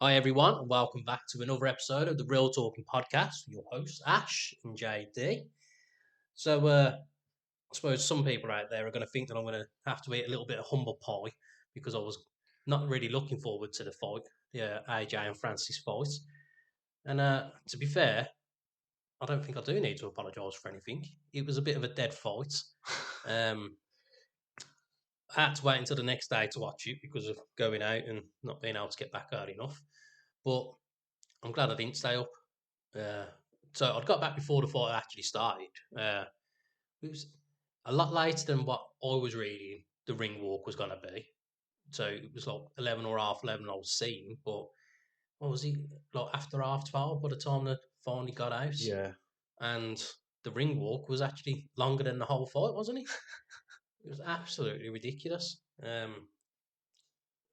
Hi, everyone, and welcome back to another episode of the Real Talking Podcast with your hosts, Ash and JD. I suppose some people out there are going to think that I'm going to have to eat a little bit of humble pie because I was not really looking forward to the fight, the AJ and Francis fight. And to be fair, I don't think I do need to apologise for anything. It was a bit of a dead fight. Um, I had to wait until the next day to watch it because of going out and not being able to get back early enough. But I'm glad I didn't stay up. Uh, so I'd got back before the fight actually started. It was a lot later than what I was reading the ring walk was going to be. So it was like 11 or half 11 I was seeing. But what was it? Like after half 12 by the time that finally got out. Yeah, And the ring walk was actually longer than the whole fight, wasn't it? It was absolutely ridiculous.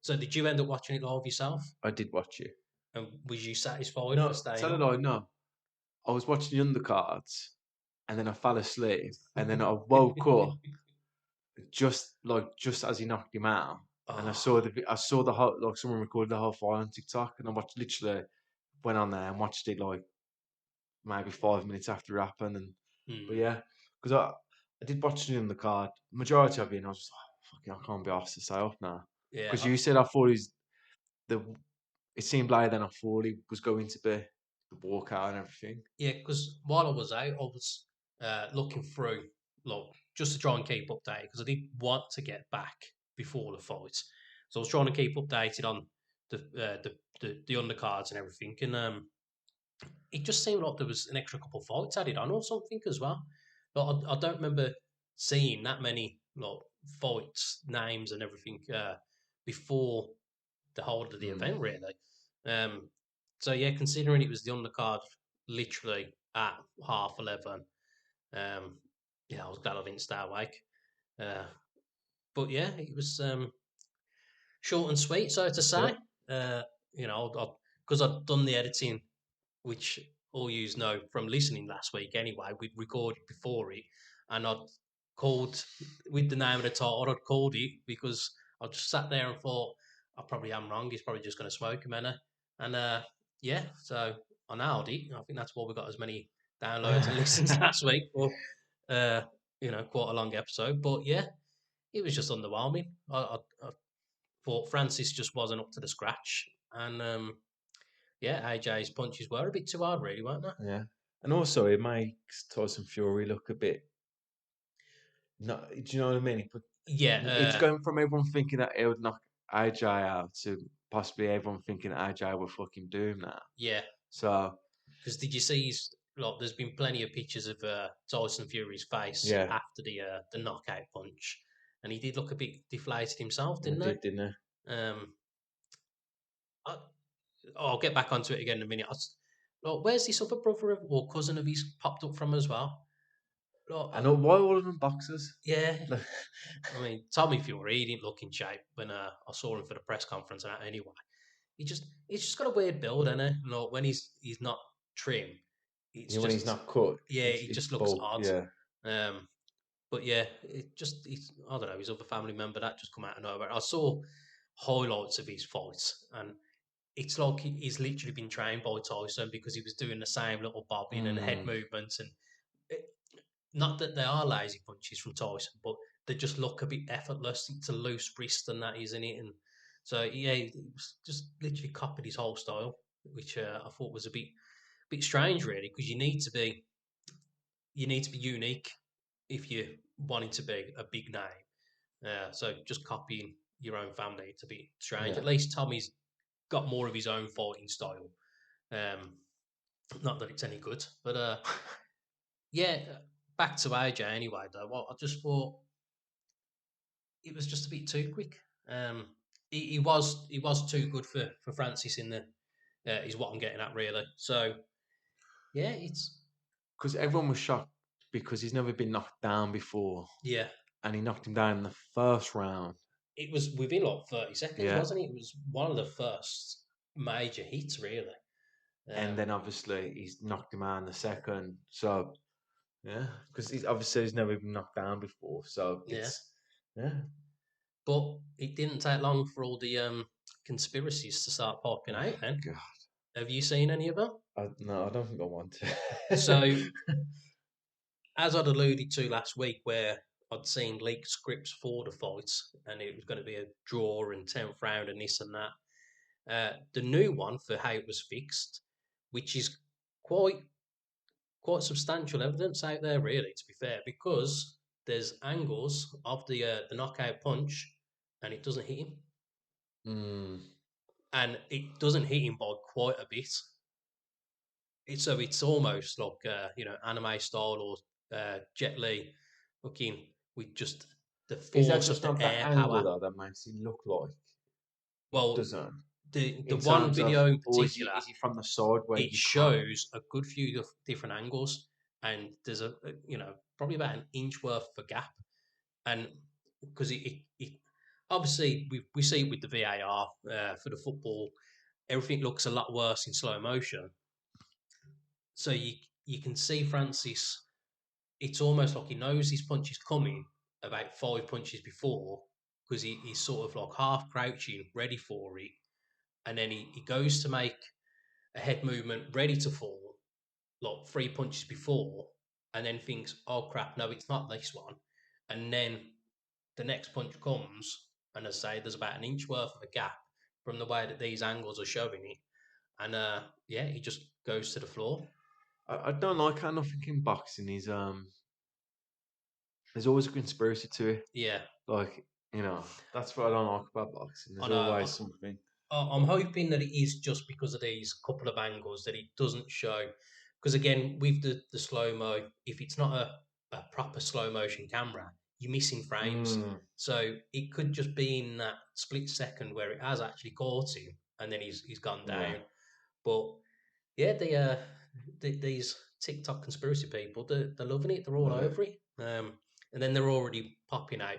So did you end up watching it live yourself? I did watch it. And was you satisfied for No, staying tell a up? lie, no. I was watching the undercards and then I fell asleep and then I woke up just as he knocked him out. And Oh, I saw the whole, like someone recorded the whole fight on TikTok and I watched literally went on there and watched it like maybe 5 minutes after it happened. But hmm. yeah, because I did watch the undercard majority of it and I was just like, fucking I can't be asked to stay up now. Because Yeah, you said I thought the it seemed later than I thought it was going to be the walkout and everything. yeah, because while I was out, I was looking through, like, just to try and keep updated because I did want to get back before the fight. So I was trying to keep updated on the undercards and everything, and it just seemed like there was an extra couple of fights added on or something as well. But I don't remember seeing that many like fights, names, and everything before the whole of the Mm. event, really. Um, so yeah, considering it was the undercard literally at 11:30, yeah, I was glad I didn't stay awake. Uh, but yeah, it was short and sweet, so to Yeah. say. Uh, because I'd done the editing, which all yous know from listening last week anyway. We'd recorded before it, and I'd called with the name of the title. I'd called it because I just sat there and thought I probably am wrong. He's probably just going to smoke a minute, and yeah, so I nailed it. I think that's why we got as many downloads and listens last week. But quite a long episode. But yeah, it was just underwhelming. I thought Francis just wasn't up to the scratch, and yeah, AJ's punches were a bit too hard, really, weren't they? Yeah. And also, it makes Tyson Fury look a bit. No, do you know what I mean? It's Yeah, going from everyone thinking that he would knock AJ out to possibly everyone thinking that AJ will fucking doom now. yeah. So, Because did you see? Like, there's been plenty of pictures of Tyson Fury's face yeah, after the knockout punch, and he did look a bit deflated himself, he didn't did, didn't he? he? I, I'll get back onto it again in a minute. Like, where's this other brother or cousin of his popped up from as well? Like, And why all of them boxers? yeah, I mean, Tommy Fury, he didn't look in shape when I saw him for the press conference and that anyway. He's just got a weird build, and like when he's not trim, it's When he's just not cut, yeah, it's he it's just looks bulk. odd. Yeah, But yeah, he's I don't know, his other family member that just come out of nowhere. I saw highlights of his fights, and it's like he's literally been trained by Tyson because he was doing the same little bobbing and head mm, movements, and it, not that they are lazy punches from Tyson, but they just look a bit effortless. It's a loose wrist and that, isn't it? And so yeah, he was just literally copied his whole style, which I thought was a bit strange, really, because you need to be unique if you're wanting to be a big name. So just copying your own family, it's a bit strange. At yeah. least Tommy's got more of his own fighting style. Um, not that it's any good, but yeah. Back to AJ anyway, though. Well, I just thought it was just a bit too quick. He was too good for Francis in the is what I'm getting at really. So yeah, it's Because everyone was shocked because he's never been knocked down before, yeah. and he knocked him down in the first round. It was within like 30 seconds, Yeah, wasn't it? It was one of the first major hits, really. and then Um, obviously he's knocked him out in the second. So yeah, because he's never been knocked down before. So yeah, yeah. But it didn't take long for all the conspiracies to start popping Oh out. Then, God, have you seen any of them? no, I don't think I want So, to. as I'd alluded to last week, where I'd seen leaked scripts for the fights, and it was going to be a draw and 10th round and this and that. The new one for how it was fixed, which is quite substantial evidence out there, really. To be fair, because there's angles of the knockout punch, and it doesn't hit him, Hmm. and it doesn't hit him by quite a bit. It's almost like anime style or Jet Li, looking with just the Is that force of just the not that air angle power. though that makes it look like it Well, doesn't? the In one terms of, video in or particular, is he from the side where it you can't? shows a good few different angles, and there's probably about an inch worth of a gap, and because it obviously we see it with the VAR for the football, everything looks a lot worse in slow motion. So you can see Francis. It's almost like he knows his punch is coming about 5 punches before, because he's sort of like half crouching, ready for it, and then he goes to make a head movement, ready to fall, like 3 punches before, and then thinks, "Oh crap, no, it's not this one," and then the next punch comes, and as I say, there's about an inch worth of a gap from the way that these angles are showing it, and yeah, he just goes to the floor. I don't like how nothing in boxing is there's always a conspiracy to it. Yeah, Like, that's what I don't like about boxing. I There's always know. something. I'm hoping that it is just because of these couple of angles that it doesn't show. Because again, with the slow mo, if it's not a proper slow motion camera, you're missing frames. Mm, So it could just be in that split second where it has actually caught him, and then he's gone yeah. down. But yeah, these TikTok conspiracy people, they're loving it. They're all Yeah. over it. And then they're already popping out.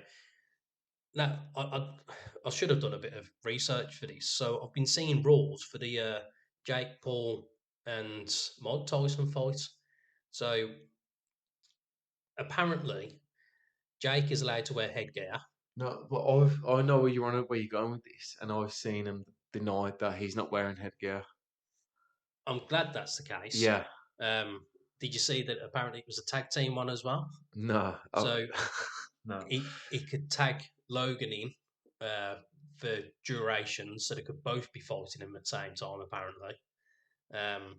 Now, I should have done a bit of research for this. So I've been seeing rules for the Jake Paul and Mike Tyson fight. So apparently, Jake is allowed to wear headgear. No, but I know where you're going with this, and I've seen him deny that he's not wearing headgear. I'm glad that's the case. Yeah. Um, did you see that apparently it was a tag team one as well? No. So No. he could tag Logan in for duration, so they could both be fighting him at the same time, apparently. Um,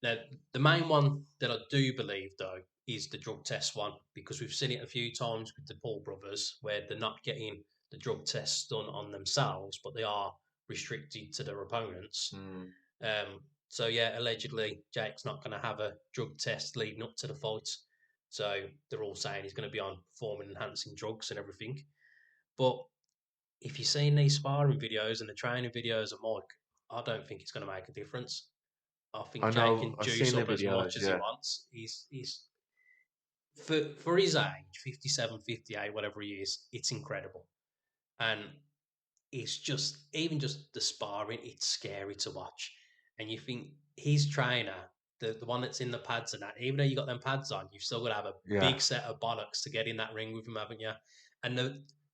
Now, the main one that I do believe, though, is the drug test one, because we've seen it a few times with the Paul brothers where they're not getting the drug tests done on themselves, but they are restricted to their opponents. Mm. So, yeah, allegedly, Jake's not going to have a drug test leading up to the fight. So, they're all saying he's going to be on performance enhancing drugs and everything. But if you're seeing these sparring videos and the training videos of Mike, I don't think it's going to make a difference. I think I Jake know. can I've juice seen the up as videos. much as he Yeah. wants. He's for his age, 57, 58, whatever he is, it's incredible. And it's just even just the sparring, it's scary to watch. And you think his trainer, the one that's in the pads and that, even though you got them pads on, you've still got to have a Yeah. big set of bollocks to get in that ring with him, haven't you? And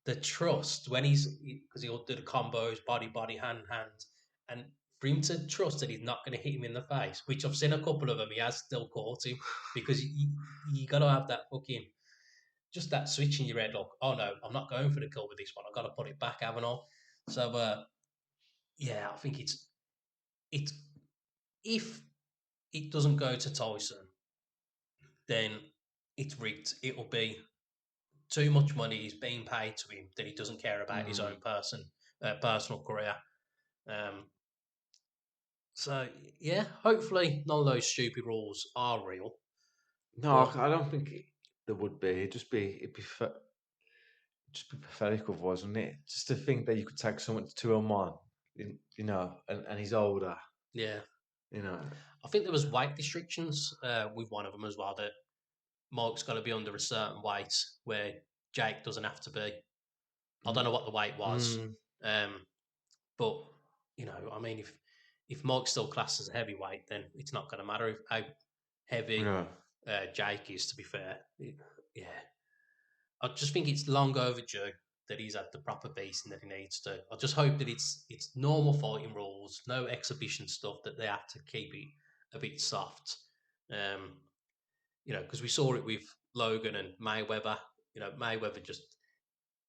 the trust when because he'll do the combos, body, hand, hand, and for him to trust that he's not going to hit him in the face, which I've seen a couple of them, he has still caught him because you got to have that fucking just that switch in your head, like, oh no, I'm not going for the kill with this one. I've got to put it back, haven't I? So yeah, I think it's if it doesn't go to Tyson, then it's rigged. It'll be too much money is being paid to him that he doesn't care about his Mm. own personal career. Um, so yeah, hopefully none of those stupid rules are real. No, But I don't think there would be. Just be pathetic otherwise, wouldn't it? Just to think that you could take someone to 201, and he's older, yeah, you know. I think there was weight restrictions with one of them as well. That Mike's got to be under a certain weight where Jake doesn't have to be. I don't know Mm, what the weight was, mm, um, but I mean, if Mike's still classed as a heavyweight, then it's not going to matter how heavy yeah. Jake is. To be fair, yeah, I just think it's long overdue that he's had the proper beating that he needs to. I just hope that it's normal fighting rules, no exhibition stuff that they have to keep it a bit soft. Um, because we saw it with Logan and Mayweather. Mayweather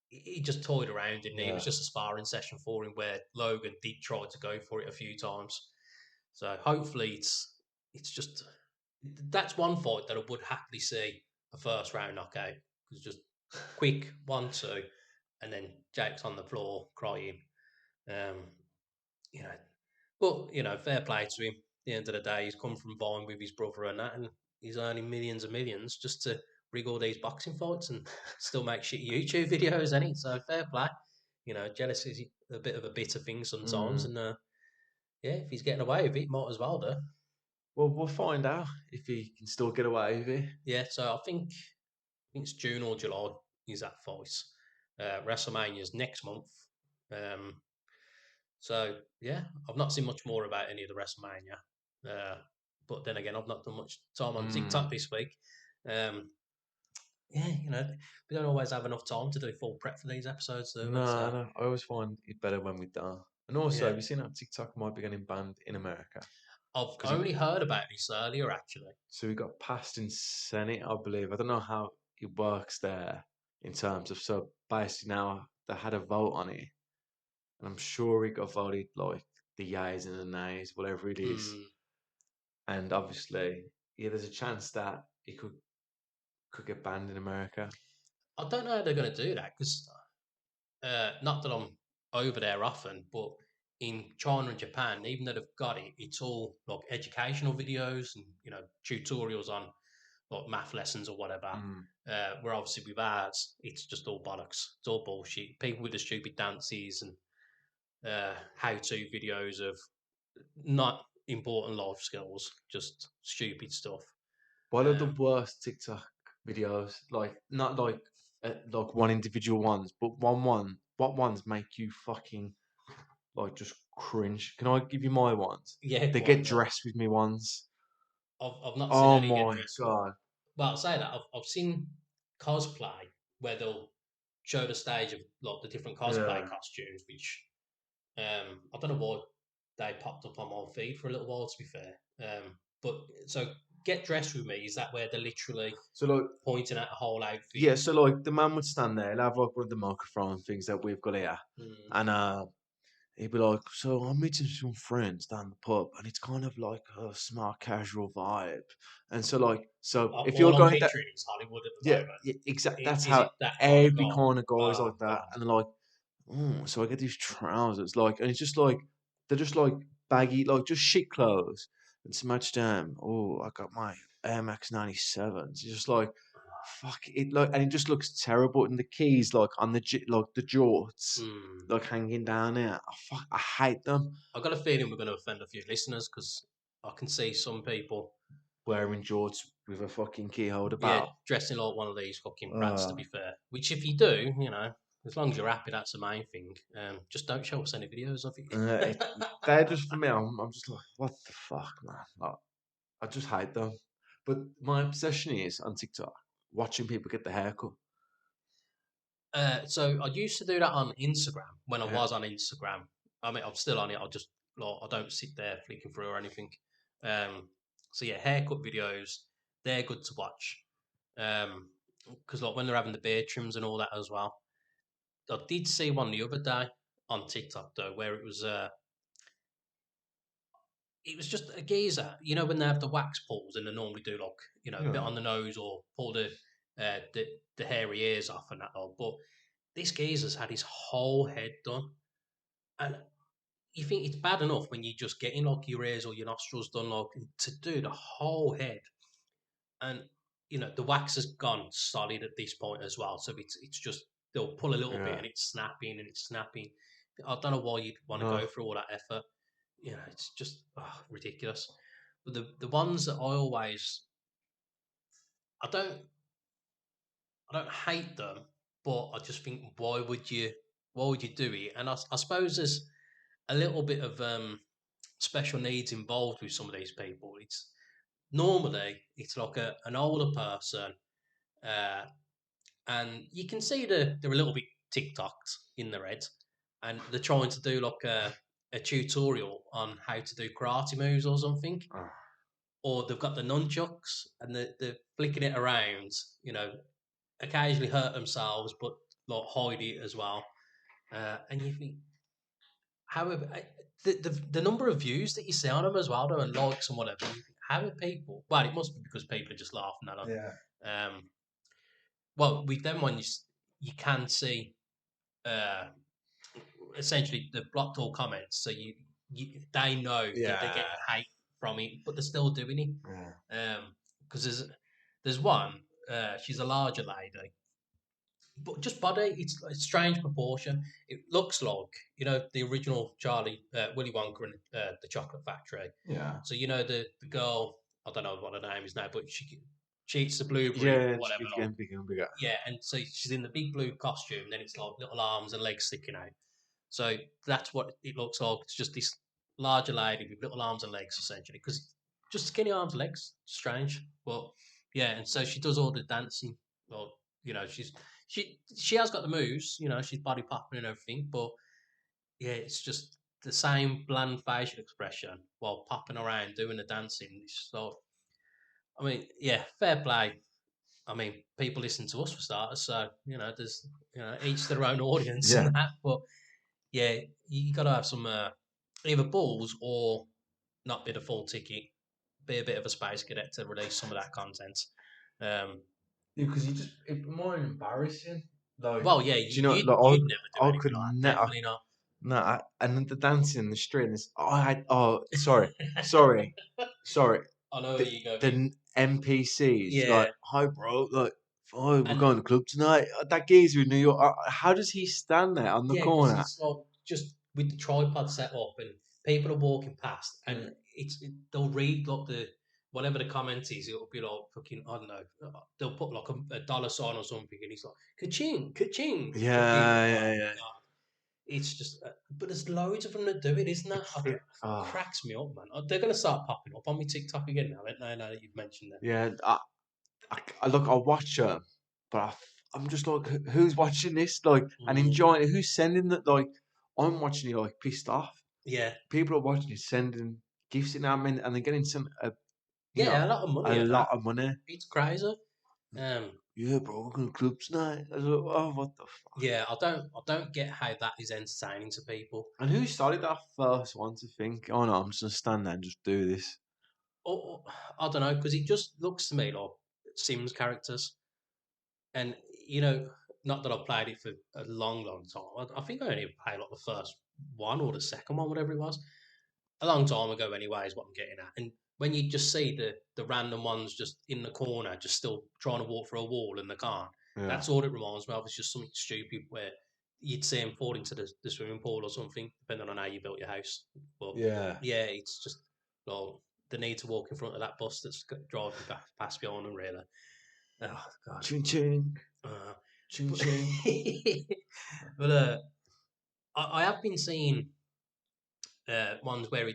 he just toyed around, didn't he? It was Yeah. just a sparring session for him where Logan did try to go for it a few times. So hopefully it's just that's one fight that I would happily see a first round knockout because just quick 1-2, and then Jake's on the floor crying. Um, you know, but fair play to him. At the end of the day, he's come from Vine with his brother and that, and he's earning millions and millions just to rig all these boxing fights and still make shit YouTube videos, ain't he? So fair play. Jealousy is a bit of a bitter thing sometimes, Mm. and yeah, if he's getting away with it, might as well do. Well, we'll find out if he can still get away with it. Yeah, so I think it's June or July is that fight. WrestleMania's next month. Um, so yeah, I've not seen much more about any of the WrestleMania. But then again, I've not done much time on TikTok Mm. this week. Um, yeah, we don't always have enough time to do full prep for these episodes, do we? No, So no, I always find it better when we don't. And also, yeah, have you seen that TikTok might be getting banned in America? I've Because only heard about this earlier actually. so we got passed in Senate, I believe. I don't know how it works there in terms of so basically now they had a vote on it, and I'm sure it got voted like the yeas and the nays, whatever it is. Hmm. And obviously, yeah, there's a chance that it could get banned in America. I don't know how they're going to do that because not that I'm over there often, but in China and Japan, even though they've got it, it's all like educational videos and tutorials on like math lessons or whatever. Mm. Where obviously with ours, it's just all bollocks. It's all bullshit. People with the stupid dances and how-to videos of not important life skills, just stupid stuff. What are the Um, worst TikTok videos? Like not like one individual ones, but one. What ones make you fucking like just cringe? Can I give you my ones? yeah, They go on, get go on. dressed with me ones. I've not seen Oh any get my dressed with. god. Well, I'll say that I've seen cosplay where they'll show the stage of like the different cosplay Yeah. costumes, which I don't know why they popped up on my feed for a little while. To be fair, but so get dressed with me. Is that where they're literally So like pointing at a whole outfit? yeah, so like the man would stand there, he'll have like one of the microphone things that we've got here. Mm. And he'd be like, so I'm meeting some friends down the pub and it's kind of like a smart casual vibe. And so like so if you're All I'm going that picturing is Hollywood at the yeah, moment. yeah exact that's Is how it that kind of every guy? kind of guy's Oh like that. God. And they're like, oh, so I get these trousers, like, and it's just like they're just like baggy, like just shit clothes. And so much damn, oh, I got my Air Max 97s. It's just like, fuck it, like, and it just looks terrible. And the keys, like on the like the jorts, Mm. like hanging down there. I hate them. I've got a feeling we're going to offend a few listeners because I can see some people, Wearing jorts with a fucking key holder yeah, about. dressing like one of these fucking brats. To Uh, be fair, which if you do, as long as you're happy, that's the main thing. Just don't show us any videos of it. it, they're just for me. I'm just like, what the fuck, man? Like, I just hate them. But my obsession is on TikTok watching people get the haircut. So I used to do that on Instagram when I Yeah. was on Instagram. I mean, I'm still on it. I just like, I don't sit there flicking through or anything. So yeah, haircut videos, they're good to watch. Because like when they're having the beard trims and all that as well. I did see one the other day on TikTok though, where it was just a geezer. When they have the wax pulls and they normally do like a bit Yeah. on the nose or pull the hairy ears off and that all. But this geezer's had his whole head done, and you think it's bad enough when you're just getting like your ears or your nostrils done, like to do the whole head, and the wax has gone solid at this point as well. So it's just they'll pull a little bit Yeah. and it's snapping and it's snapping. I don't know why you'd want to No. go through all that effort. It's just ridiculous. But the ones that I don't I don't hate them, but I just think why would you do it? And I suppose there's a little bit of special needs involved with some of these people. It's normally it's like an older person, uh, and you can see they're a little bit TikToks in their heads, and they're trying to do like a tutorial on how to do karate moves or something, Oh, or they've got the nunchucks and they're flicking it around, occasionally hurt themselves, but like hide it as well. And you think, however, the number of views that you see on them as well, though, and likes and whatever, you think, how are people? Well, it must be because people are just laughing at them. yeah. Um, well, with them ones, you can see uh, essentially the blocked all comments, so they know that they're Yeah. getting hate from it, but they're still doing it. Yeah. Because there's one, she's a larger lady, but just body, it's a strange proportion. It looks like the original Charlie Willy Wonka and the Chocolate Factory. Yeah. So the girl, I don't know what her name is now, but she eats the blueberry Yeah, or she whatever. keeps Like, getting bigger and bigger. yeah, and so she's in the big blue costume. Then it's like little arms and legs sticking out. So that's what it looks like. It's just this larger lady with little arms and legs, essentially, because just skinny arms and legs. Strange, but yeah. And so she does all the dancing. Well, she has got the moves. She's body popping and everything. But yeah, it's just the same bland facial expression while popping around doing the dancing. So I mean, yeah, fair play. I mean, people listen to us for starters, so there's each their own audience and Yeah. that. But yeah, you got to have some either balls or not bid a full ticket, be a bit of a space cadet to release some of that content. Um, Yeah, because you just it's more embarrassing. Like, well, yeah, do you know? you'd never do I anything could like that. never. Definitely not. No, and then the dancing in the street. And oh, sorry, sorry, sorry. I know where The you go. the NPCs Yeah, like, hi, bro. Like, oh, we're and going to the club tonight. That geezer in New York. How does he stand there on the yeah, because corner? it's like just with the tripod set up, and people are walking past, and Mm. they'll read like the whatever the comment is. It'll be like fucking I don't know. They'll put like a dollar sign or something, and he's like ka-ching, ka-ching, fucking. Yeah, Oh yeah, yeah. god, it's just. But there's loads of them that do it, isn't there? Oh, Cracks me up, man. They're gonna start popping up on me TikTok again now. Aren't they? Now that you've mentioned them. yeah. Look, I watch them, but I'm just like, who's watching this? Like, and Mm, enjoying it? Who's sending that? Like, I'm watching it, like, pissed off. yeah, People are watching it, sending gifts in, and they're getting yeah, a lot of a money at lot that. of money. It's crazy. Um, Yeah, bro, we're going to clubs tonight. I was like, oh, what the fuck? Yeah, I don't get how that is entertaining to people. And who started that first one to think, oh no, I'm just gonna stand there and just do this? Or I don't know because it just looks to me like Sims characters, and not that I've played it for a long, long time. I think I only played like the first one or the second one, whatever it was, a long time ago. Anyway, is what I'm getting at. And when you just see the random ones just in the corner, just still trying to walk through a wall and they can't. Yeah, That's all it reminds me of. It's just something stupid where you'd see them fall into the swimming pool or something, depending on how you built your house. But yeah. yeah, it's just well, the need to walk in front of that bus that's driving past behind them, really. Oh God. Ching ching, Uh, ching but ching. but I have been seeing ones where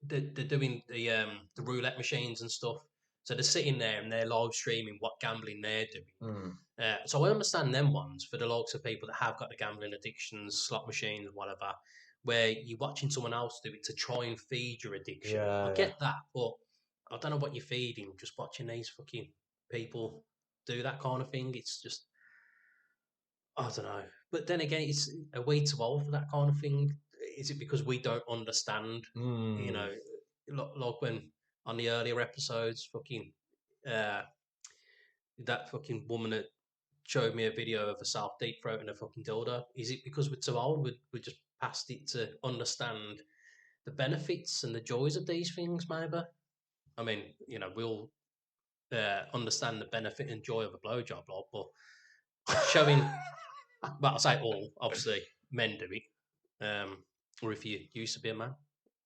they're doing the roulette machines and stuff. So they're sitting there and they're live streaming what gambling they're doing. Mm. So I understand them ones for the likes of people that have got the gambling addictions, slot machines, and whatever, where you're watching someone else do it to try and feed your addiction. I Yeah, yeah. get that, but I don't know what you're feeding. Just watching these fucking people do that kind of thing. It's just I don't know. But then again, it's a way too old for that kind of thing. Is it because we don't understand? You Mm. know, like when on the earlier episodes, fucking uh, that fucking woman that showed me a video of herself deep throating a fucking dildo. Is it because we're too old? We're just past it to understand the benefits and the joys of these things, maybe. I mean, we'll understand the benefit and joy of a blowjob, lot, but showing, well, I say all, obviously, men do it. Or if you used to be a man,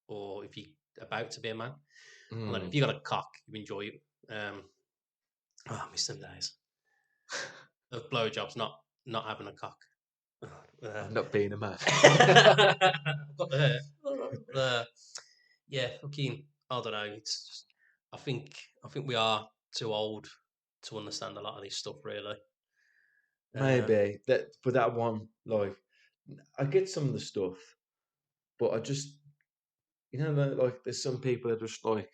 or if you're about to be a man. I don't know. If Mm. you got a cock, you enjoy it. I miss them days of blowjobs, not having a cock. Uh, I've not been a man. I've got the hurt. Yeah, fucking. I don't know. It's just. I think we are too old to understand a lot of this stuff. Really. Uh, maybe that, but that one, like, I get some of the stuff, but I just, like, there's some people that are just like,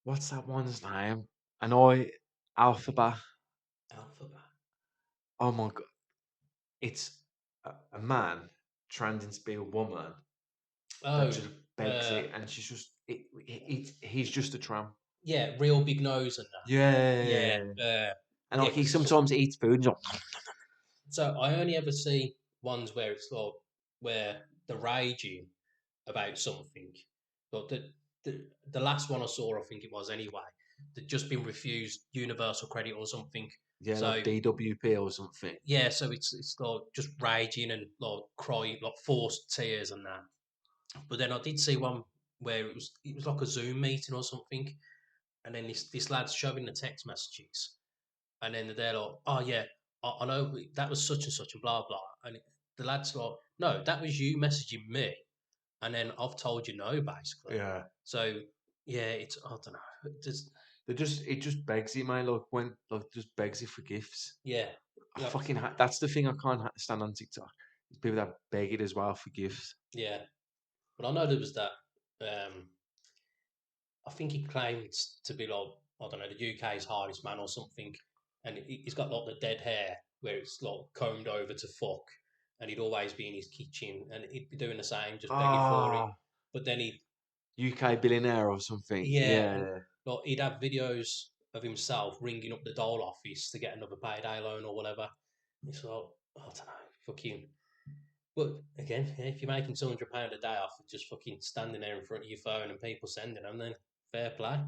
what's that one's name? And Alphabet. Alphabet. Oh my god, it's a man trending to be a woman that Oh, just begs it, and she's just, he's just a tramp. yeah, real big nose and that. Yeah, Yeah, and yeah. like he Because sometimes eats food. And he's like, so I only ever see ones where it's like where they're raging about something. But the last one I saw, I think it was anyway, they'd just been refused universal credit or something. yeah, like So DWP or something. yeah, so it's like just raging and like crying, like forced tears and that. But then I did see one where it was like a Zoom meeting or something, and then this lad's shoving the text messages, and then they're like, "Oh yeah, I know that was such and such and blah blah," and the lad's like, "No, that was you messaging me, and then I've told you no, basically." Yeah, So yeah, it's I don't know, just it just begs it, man. Like when like just begs it for gifts. yeah, I yeah, fucking that's the thing I can't stand on TikTok. Is people that beg it as well for gifts. yeah. But I know there was that. Um, I think he claimed to be like I don't know the UK's hardest man or something, and he's got like the dead hair where it's like combed over to fuck, and he'd always be in his kitchen and he'd be doing the same, just begging for it. Ah, But then he, UK billionaire or something. yeah, and Yeah. like he'd have videos of himself ringing up the dole office to get another payday loan or whatever. It's like I don't know, fucking. But again, yeah, if you're making £200 a day off of just fucking standing there in front of your phone and people sending them, then fair play.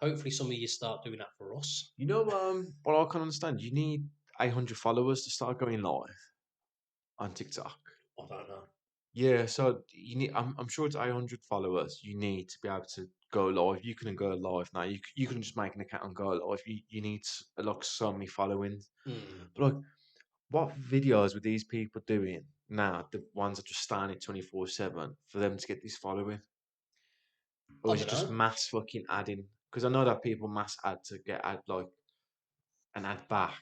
Hopefully, some of you start doing that for us. What I can understand, you need 800 followers to start going live on TikTok. I don't know. Yeah, so you need. I'm sure it's 800 followers. You need to be able to go live. You can go live now. You can just make an account and go live. You need like so many followings. Hmm. But like, what videos were these people doing now? The ones that just standing 24/7 for them to get this following, or I is it don't just know. mass fucking adding? Because I know that people mass add to get ad like an ad back,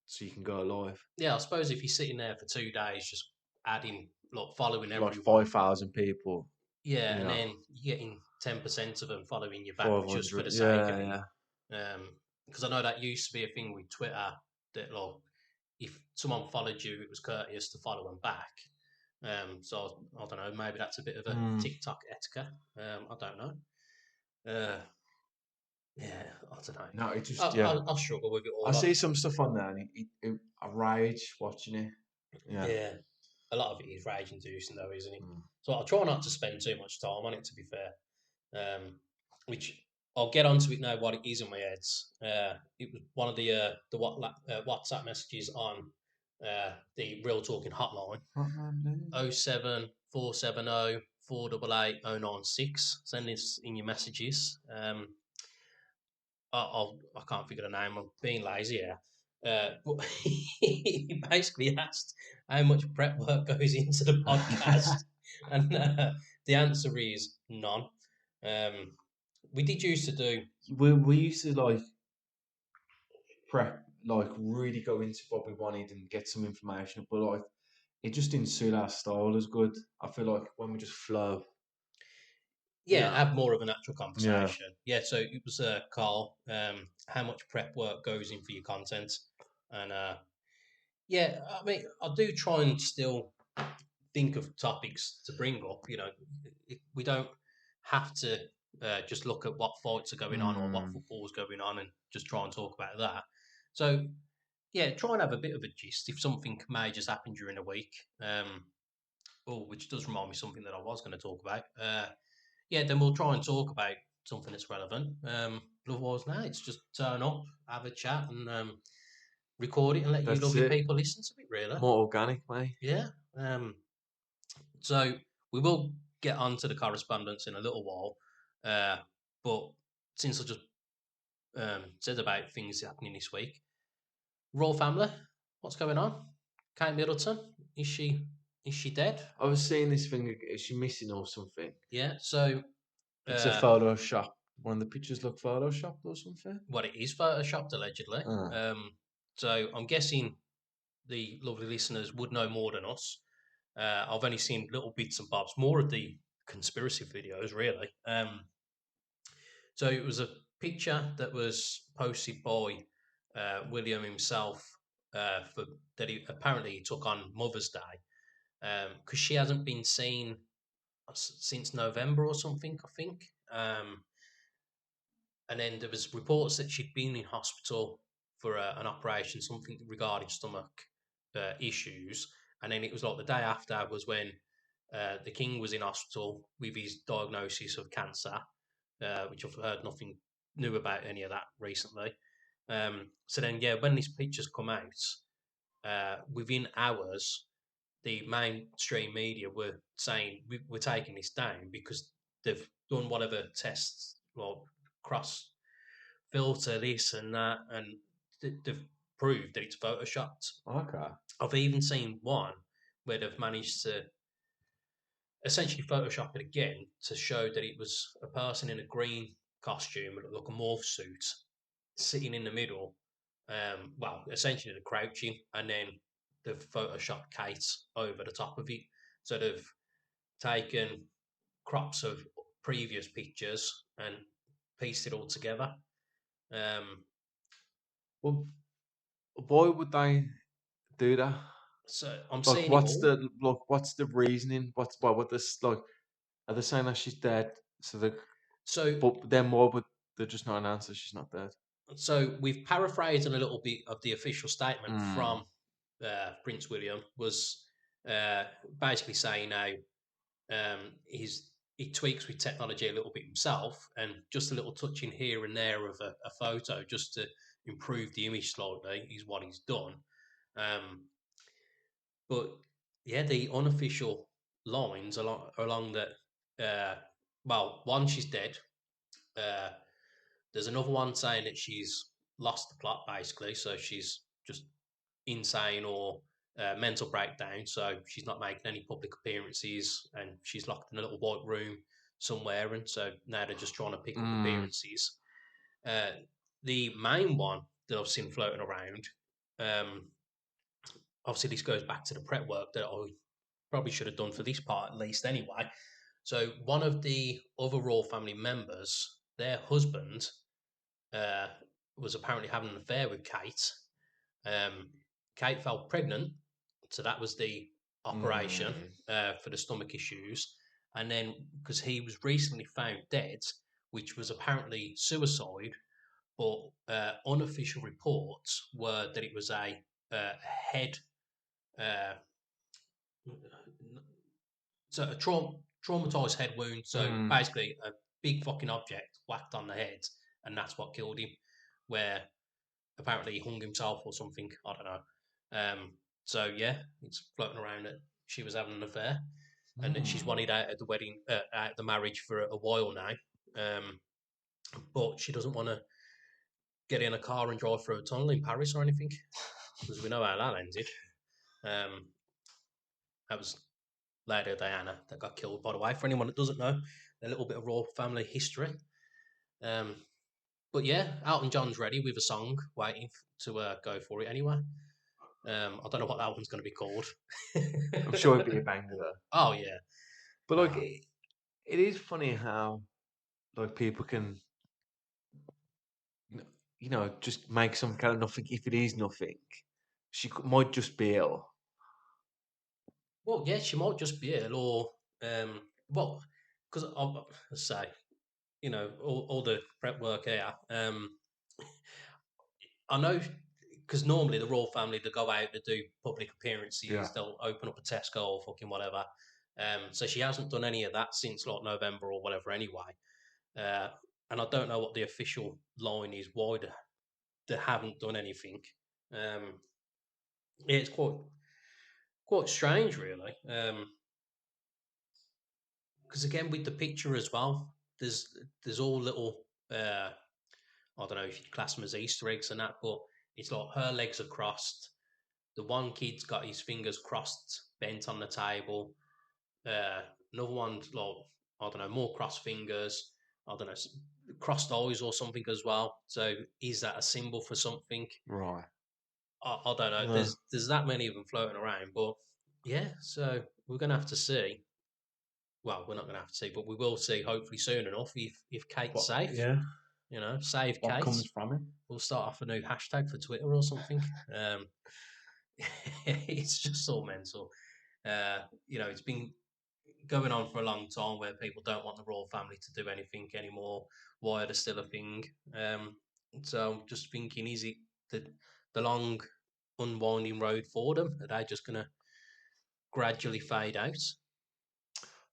so you can go live. Yeah, I suppose if you're sitting there for 2 days just adding, like, following Like everyone, 5,000 people, yeah, you and know, then you're getting 10% of them following you back just for 500. the sake of Yeah, it. yeah. Because I know that used to be a thing with Twitter that, like, if someone followed you, it was courteous to follow them back. So I don't know. Maybe that's a bit of a Hmm. TikTok etiquette. I don't know. Uh, yeah, I don't know. No, it just yeah. I'll struggle with it I all. see some stuff on there, and I rage watching it. Yeah. Yeah, a lot of it is rage inducing, though, isn't it? Mm. So I try not to spend too much time on it. To be fair, which I'll get onto it now. What it is in my head. It was one of the WhatsApp messages on the Real Talking hotline. Hotline. 07470 488 096. Send this in your messages. I can't figure the name. I'm being lazy here. But he basically asked how much prep work goes into the podcast, and the answer is none. Um, we did used to do, We used to like prep, like really go into what we wanted and get some information, but like it just didn't suit our style as good. I feel like when we just flow, you yeah, know. have more of an actual Yeah, conversation. Yeah, so it was Carl. How much prep work goes in for your content, and yeah, I mean, I do try and still think of topics to bring up. We don't have to just look at what fights are going on or what mm, football's going on and just try and talk about that. So yeah, try and have a bit of a gist if something may just happen during the week. Which does remind me of something that I was going to talk about. Yeah, then we'll try and talk about something that's relevant. But otherwise, no, it's just turn up, have a chat, and record it and let you that's lovely it. people listen to it. Really, More organic, mate. yeah. So we will get on to the correspondence in a little while. But since I just said about things happening this week, Royal family, what's going on? Kate Middleton, is she dead? I was seeing this thing. Is she missing or something? Yeah. So It's a uh, Photoshop. One of the pictures look photoshopped or something. what it is photoshopped allegedly. Uh, So I'm guessing. the lovely listeners would know more than us. I've only seen little bits and bobs, more of the conspiracy videos, really. So it was a picture that was posted by William himself for that he apparently took on Mother's Day because she hasn't been seen since November or something, I think. And then there was reports that she'd been in hospital for an operation, something regarding stomach issues. And then it was like the day after was when the king was in hospital with his diagnosis of cancer, which I've heard nothing new about any of that recently. So then, yeah, when these pictures come out, within hours, the mainstream media were saying we're taking this down because they've done whatever tests, well, cross filter this and that, and they've proved that it's photoshopped. Okay. I've even seen one where they've managed to essentially Photoshop it again to show that it was a person in a green costume, like a morph suit, sitting in the middle. Well, essentially they're crouching, and then they've photoshopped Kate over the top of it. So they've taken crops of previous pictures and pieced it all together. Um, Well, why would they do that? so I'm Like, seeing it all. what's the reasoning? What's why would this like? Are they saying that she's dead? So they, So but then why would they just not announce that she's not dead? So we've paraphrased a little bit of the official statement Hmm. from Prince William was basically saying now he tweaks with technology a little bit himself and just a little touching here and there of a photo just to improve the image slightly is what he's done. Um, but yeah, the unofficial lines along that well, one, she's dead. Uh, there's another one saying that she's lost the plot basically, so she's just insane or mental breakdown. So she's not making any public appearances, and she's locked in a little white room somewhere. And so now they're just trying to pick up Hmm. appearances. Uh, the main one that I've seen floating around, um, obviously this goes back to the prep work that I probably should have done for this part at least anyway. So one of the other royal family members, their husband uh, was apparently having an affair with Kate. Um, Kate fell pregnant, so that was the operation Hmm. for the stomach issues. And then, because he was recently found dead, which was apparently suicide, but unofficial reports were that it was a head, uh, so a traumatized head wound. So Hmm. basically, a big fucking object whacked on the head, and that's what killed him. Where apparently he hung himself or something. I don't know. So yeah, it's floating around that she was having an affair and that she's Hmm. wanted out of the wedding, out of the marriage for a while now. Um, but she doesn't want to get in a car and drive through a tunnel in Paris or anything because we know how that ended. Um, that was Lady Diana that got killed, by the way. For anyone that doesn't know, a little bit of royal family history. Um, but yeah, Elton John's ready with a song waiting to go for it anyway. I don't know what that one's going to be called. I'm sure it'd be a banger though. Oh yeah. But like, Uh, it is funny how like people can, just make something out of nothing. If it is nothing, might just be ill. well, yeah, she might just be ill, or well, because I say, all the prep work here. I know because normally the royal family they go out to do public Yeah. appearances. They'll open up a Tesco or fucking whatever. So she hasn't done any of that since like November or whatever. Anyway, uh, and I don't know what the official line is why they haven't done anything. Um, yeah, it's quite strange, really. Because again, with the picture as well, there's all little I don't know if you class them as Easter eggs and that, but it's like her legs are crossed. The one kid's got his fingers crossed, bent on the table. Uh, Another one's like I don't know, more crossed fingers. I don't know, crossed eyes or something as well. So is that a symbol for something? Right. I don't know. No. There's that many of them floating around, but yeah. So we're gonna have to see. Well, we're not gonna have to see, but we will see hopefully soon enough if Kate's What? safe. Yeah. You know, save What Kate. comes from it? We'll start off a new hashtag for Twitter or something. It's just all mental. It's been going on for a long time where people don't want the royal family to do anything anymore. Why are they still a thing? So I'm just thinking, is it the long unwinding road for them? Are they just going to gradually fade out?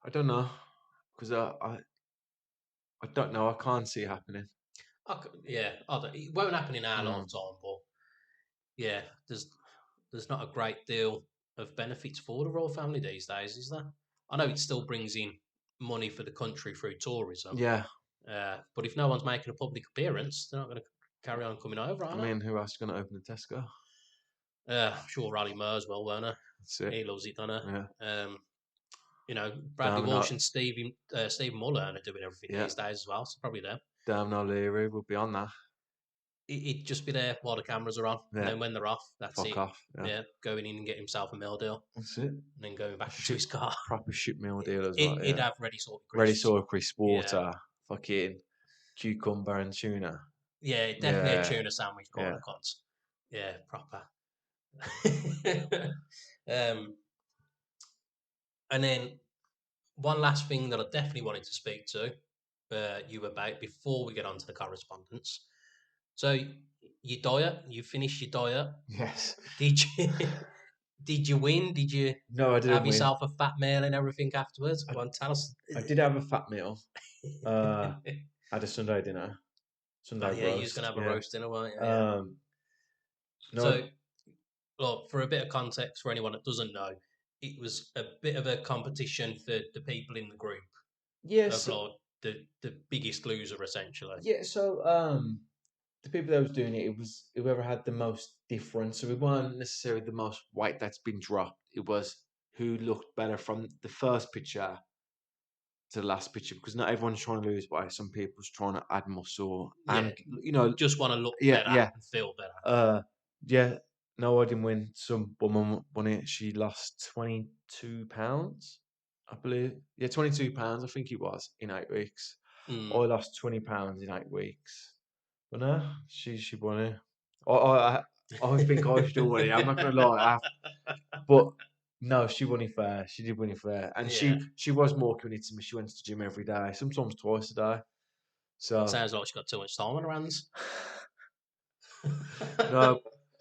I don't know because I don't know. I can't see it happening. Yeah, it won't happen in our Mm. lifetime, but yeah, there's not a great deal of benefits for the royal family these days, is there? I know it still brings in money for the country through tourism, Yeah. but if no one's making a public appearance, they're not going to carry on coming over, I are mean, who else is going to open the Tesco? I'm sure Raleigh Murs will, won't he? That's it. He loves it, doesn't Yeah. he? Bradley Damn Walsh no. and Stephen Mullen are doing everything Yeah. these days as well, so probably them. Damn no, Leary will be on that. He'd just be there while the cameras are on, and Yeah. then when they're off, that's Fuck it. off. Yeah. Yeah, going in and get himself a meal deal, That's it. and then going A back into shit, his car. proper shit meal deal as well. He'd Yeah. have ready salted Ready crisps. saw crisp Yeah, water, fucking cucumber and tuna. yeah, definitely a Yeah. tuna sandwich kind Yeah. of cunt. Yeah, proper. um, and then one last thing that I definitely wanted to speak to you about before we get on to the correspondence. So your diet, you finished your diet. Yes. Did you did you win? Did you No, I didn't have win. yourself a fat meal and everything afterwards? I, Go on, tell us. I did have a fat meal. Had a Sunday dinner, Oh Sunday yeah, you was gonna roast. have a Yeah. roast dinner, weren't you? Yeah. Um. So No. look, for a bit of context for anyone that doesn't know, it was a bit of a competition for the people in the group of Yes. like the biggest loser essentially. Yeah. So the people that was doing it, it was whoever had the most difference. So it weren't necessarily the most weight that's been dropped. It was who looked better from the first picture to the last picture because not everyone's trying to lose weight. Some people's trying to add muscle, Yeah, and just want to look yeah, better yeah, and feel better. yeah. No, I didn't win. Some woman won it. She lost 22 pounds, I believe. Yeah, 22 pounds. I think it was in 8 weeks. I Mm. lost 20 pounds in 8 weeks. But no, she won it. I think I still won it. I'm not gonna lie. But no, she won it fair. She did win it fair, and Yeah, she was more committed to me. She went to the gym every day, sometimes twice a day. So sounds like she's got too much time on her hands. no,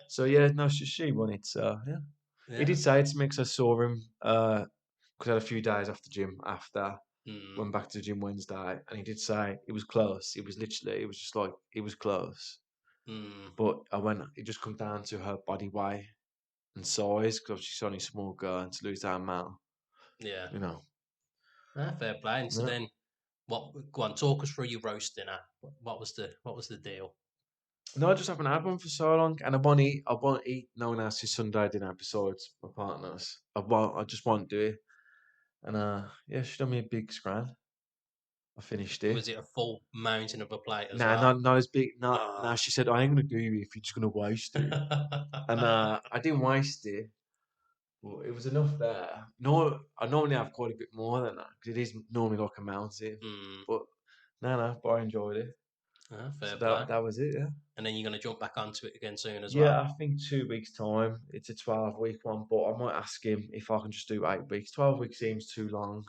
so yeah, no, she won it. So yeah, he Yeah. did say it to me 'cause I saw him because I had a few days after gym after. Mm, Went back to the gym Wednesday, and he did say it was close. It was literally, it was just like it was close. mm, But I went, it just come down to her body weight and size because she's only a small girl and to lose that amount, yeah. you know. Fair play. And so Yeah. then, what? Go on, talk us through your roast dinner. What was the deal? No, I just haven't had one for so long, and I won't eat no one else's Sunday dinner besides my partner's. I just won't do it. And yeah, she done me a big scran. I finished it. Was it a full mountain of a plate as Nah, well? not as big. Not Oh. now. She said, "I ain't gonna do you if you're just gonna waste it." And I didn't waste it. Well, it was enough there. No, I normally have quite a bit more than that because it is normally like a mountain. Mm, But no, but I enjoyed it. fair So play. that was it. Yeah. And then you're going to jump back onto it again soon as Yeah, well. I think 2 weeks time. It's a 12-week one, but I might ask him if I can just do 8 weeks. 12 weeks seems too long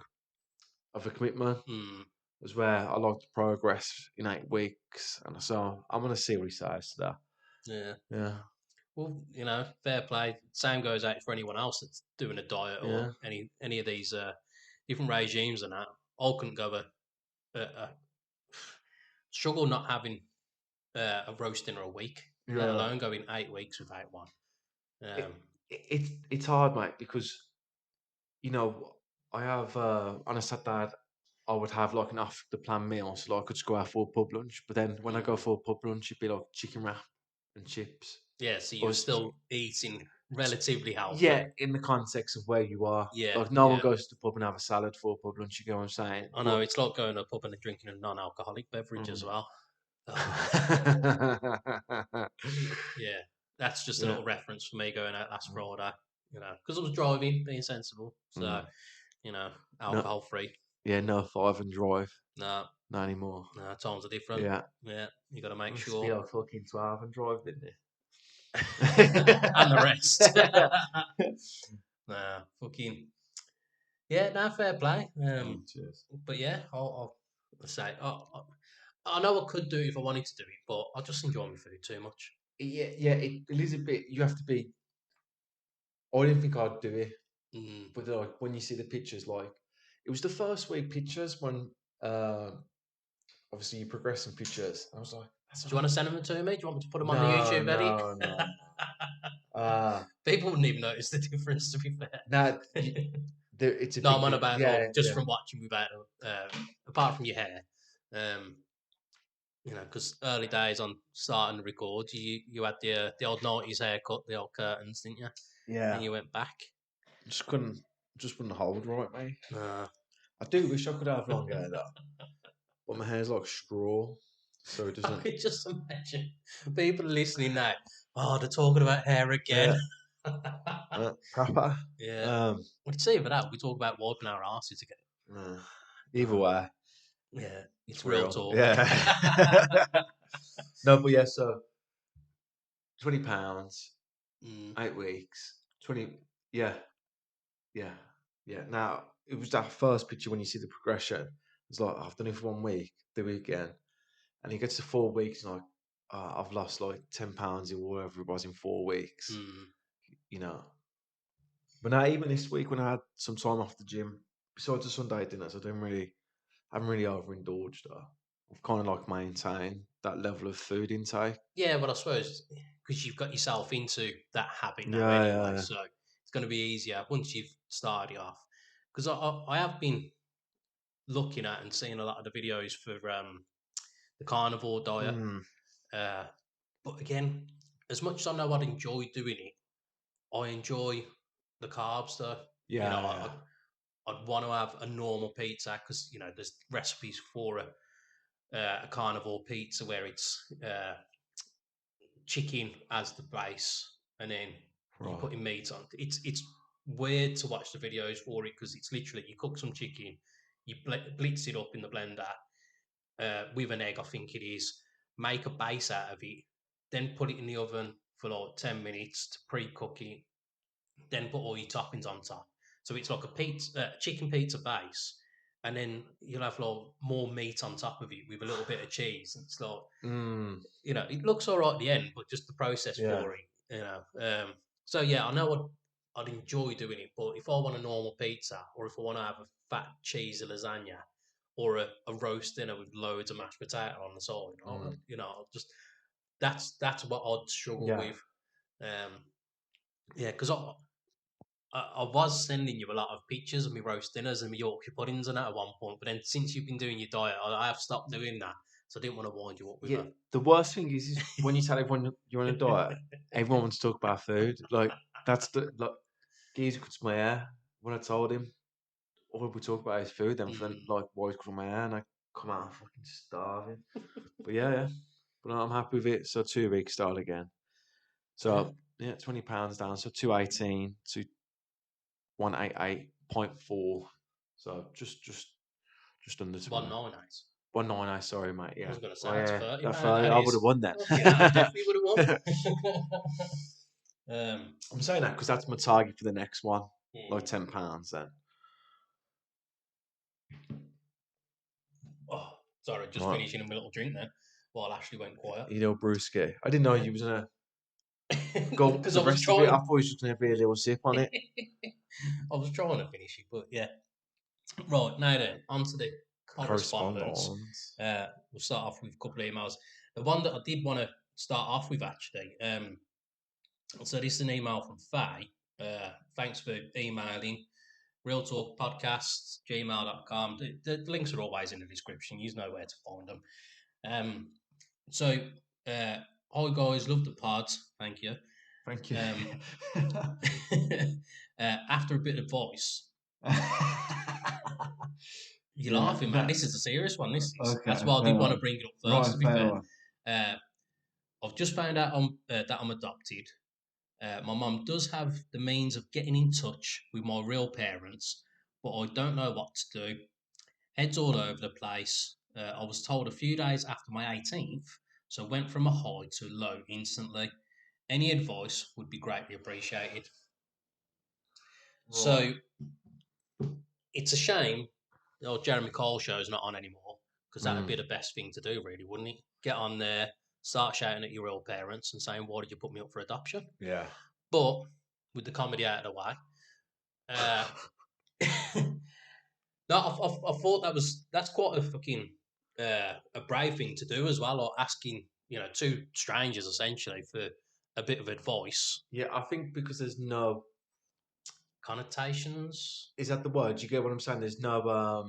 of a commitment. Mm, As where I like to progress in 8 weeks, and so I'm gonna see what he says to that. yeah. Yeah, Well, fair play. Same goes out for anyone else that's doing a diet or yeah, any of these different regimes and that. I couldn't go a struggle not having a roast dinner a week, let yeah. alone going 8 weeks without one. It, Um, it's hard, mate, because you know I have on a Saturday I would have like an off the plan meal, so like I could just go out for a pub lunch. But then when I go mm, for a pub lunch, it'd be like chicken wrap and chips. yeah, so Or you're still eating relatively healthy. yeah, in the context of where you are. Yeah, Like no one yeah. goes to the pub and have a salad for a pub lunch. You get what I'm saying? I know But it's like going to a pub and drinking a non-alcoholic beverage as mm. well. Oh, yeah. That's just a Yeah. little reference for me going out last Friday, because I was driving, being sensible. So, Mm. No, alcohol free. yeah, no 5 and drive. No, Not anymore. no, times are different. Yeah. Yeah, you got to make Used to be sure. like fucking 12 and drive, didn't And the rest. it? Nah, fucking. Yeah, no, fair play. Cheers. But yeah, I'll say, I know I could do it if I wanted to do it, but I just enjoy my food too much. Yeah, yeah, it is a bit. You have to be. I didn't think I'd do it, Mm. but like when you see the pictures, like it was the first week pictures when uh, obviously you progress in pictures. I was like, that's Do you want to send them to me? Do you want me to put them on the no, YouTube edit? no, no, no. Uh People wouldn't even notice the difference, to be fair. now it's a No, I'm big on thing. about like Yeah, just yeah. from watching without, apart from your hair, um, because early days on starting to record, you had the old '90s haircut, the old curtains, didn't you? Then Yeah, you went back. just couldn't, just wouldn't hold right, mate. Uh, I do wish I could have long hair though, but my hair's like straw, so it I doesn't. could just imagine people listening now. Oh, they're talking about hair again. Yeah, proper. Yeah, Um, we can see for that. We talk about wiping our asses again. uh, either Uh, way, yeah, it's it's real real. talk. Yeah. No, but yeah. So £20, Mm, 8 weeks, 20. Yeah, yeah, yeah. Now it was that first picture when you see the progression. It's like I've done it for 1 week, do it again, and he gets to 4 weeks, and like I've lost like £10 or whatever it was in 4 weeks. mm. You know, but now even this week when I had some time off the gym, besides the Sunday dinners, I haven't really overindulged. I've kind of like maintained that level of food intake. Yeah, but I suppose because you've got yourself into that habit now Yeah, anyway, yeah, so it's going to be easier once you've started off. Because I have been looking at and seeing a lot of the videos for the carnivore diet. mm, Uh, but again, as much as I know I'd enjoy doing it, I enjoy the carbs though. You know, yeah, yeah. I'd want to have a normal pizza because there's recipes for a carnivore pizza where it's chicken as the base, and then you're Right. putting meat on. It's weird to watch the videos for it because it's literally you cook some chicken, you blitz it up in the blender with an egg, I think it is. Make a base out of it, then put it in the oven for like 10 minutes to pre-cook it. Then put all your toppings on top. So it's like a chicken pizza base, and then you'll have like more meat on top of it with a little bit of cheese. It's like Mm, it looks all right at the end, but just the process yeah. for it. So yeah, I know I'd enjoy doing it, but if I want a normal pizza, or if I want to have a fat cheesy lasagna, or a roast dinner with loads of mashed potato on the side, Mm, I'll just that's what I'd struggle yeah. with. Um, yeah, because I was sending you a lot of pictures of my roast dinners and my Yorkshire puddings and that at one point, but then since you've been doing your diet, I have stopped doing that. So I didn't want to wind you up with Yeah. The worst thing is when you tell everyone you're on a diet, that. everyone wants to talk about food. Like that's the like. Geezer cuts my hair. When I told him all we talk about is food, then for Mm. like boys cut my hair, and I come out fucking starving. But yeah, yeah. But I'm happy with it. So 2 weeks start again. Yeah, So yeah, £20 down. So 218 to 188.4. So just under 20. 198. 199, sorry, mate. I Yeah. was going to say Oh that's yeah. £30, That 30, that I would have is. won then. Okay, I definitely would have won. um, I'm saying that because that's my target for the next one. Like hmm. £10 then. Oh, sorry, just Right. finishing a little drink then while Ashley went quiet. You know, Brewski. I didn't know Yeah. you was gonna go Because the I was rest of it. I trying. thought you was just gonna be a little sip on it. I was trying to finish it, but yeah. Right, now then, on to the correspondence. Correspondence. We'll start off with a couple of emails. The one that I did want to start off with, actually, so this is an email from Faye. Thanks for emailing. Real Talk Podcasts, gmail.com. The links are always in the description. You know where to find them. Um, so, hi guys, love the pods. Thank you. Thank you. Um, after a bit of voice, you're Yeah. laughing, man. That. This is a serious one. This is. That's Okay. why I did Fair want to one. bring it up first. Right. To be Fair fair, one. uh, I've just found out that I'm adopted. My mum does have the means of getting in touch with my real parents, but I don't know what to do. Heads all over the place. I was told a few days after my 18th, so went from a high to low instantly. Any advice would be greatly appreciated. Right. So it's a shame the old Jeremy Cole show is not on anymore because that would be Mm. the best thing to do, really, wouldn't it? Get on there, start shouting at your real parents and saying, "Why did you put me up for adoption?" Yeah. But with the comedy out of the way, uh, no, I thought that's quite a fucking a brave thing to do as well, or asking two strangers essentially for a bit of advice. Yeah, I think because there's no, Connotations is that the word? Do you get what I'm saying? There's no,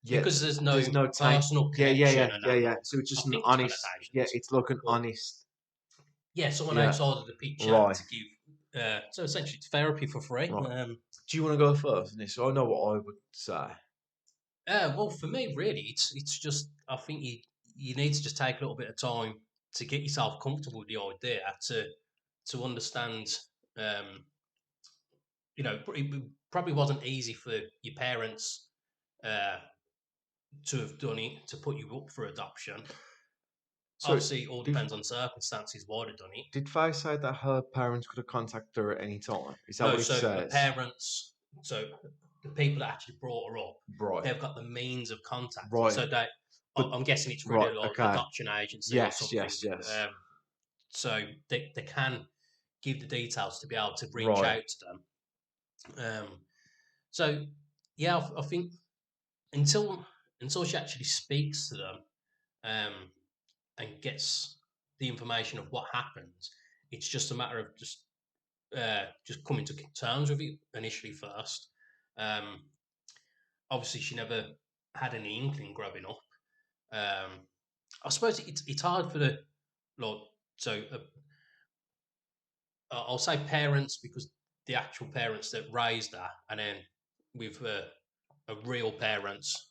yeah, because there's there's no no taint. personal Yeah, yeah, connection yeah, and yeah, that yeah. lot. So it's I just an think there's honest, yeah, connotations, it's like an but honest, yeah, someone yeah, outside of the picture right. to give. So essentially, it's therapy for free. Right. Do you want to go first? And so I know what I would say. Well, for me, really, it's just I think you need to just take a little bit of time to get yourself comfortable with the idea to understand. Um, it probably wasn't easy for your parents uh, to have done it to put you up for adoption. So Obviously, it all did depends on circumstances why they've done it. did Faye say that her parents could have contacted her at any time? Is that No, what it so her says? parents, so the people that actually brought her up, Right. they've got the means of contacting. Right. So But I'm guessing it's through right. the like, Okay. adoption agency or Yes. something. Yes. Yes. So they can give the details to be able to reach Right. out to them. So yeah, I think until until she actually speaks to them um, and gets the information of what happened, it's just a matter of just coming to terms with it initially first. Um, Obviously, she never had any inkling growing up. I suppose it's hard for the like so I'll say parents because the actual parents that raised her, and then with a real parents,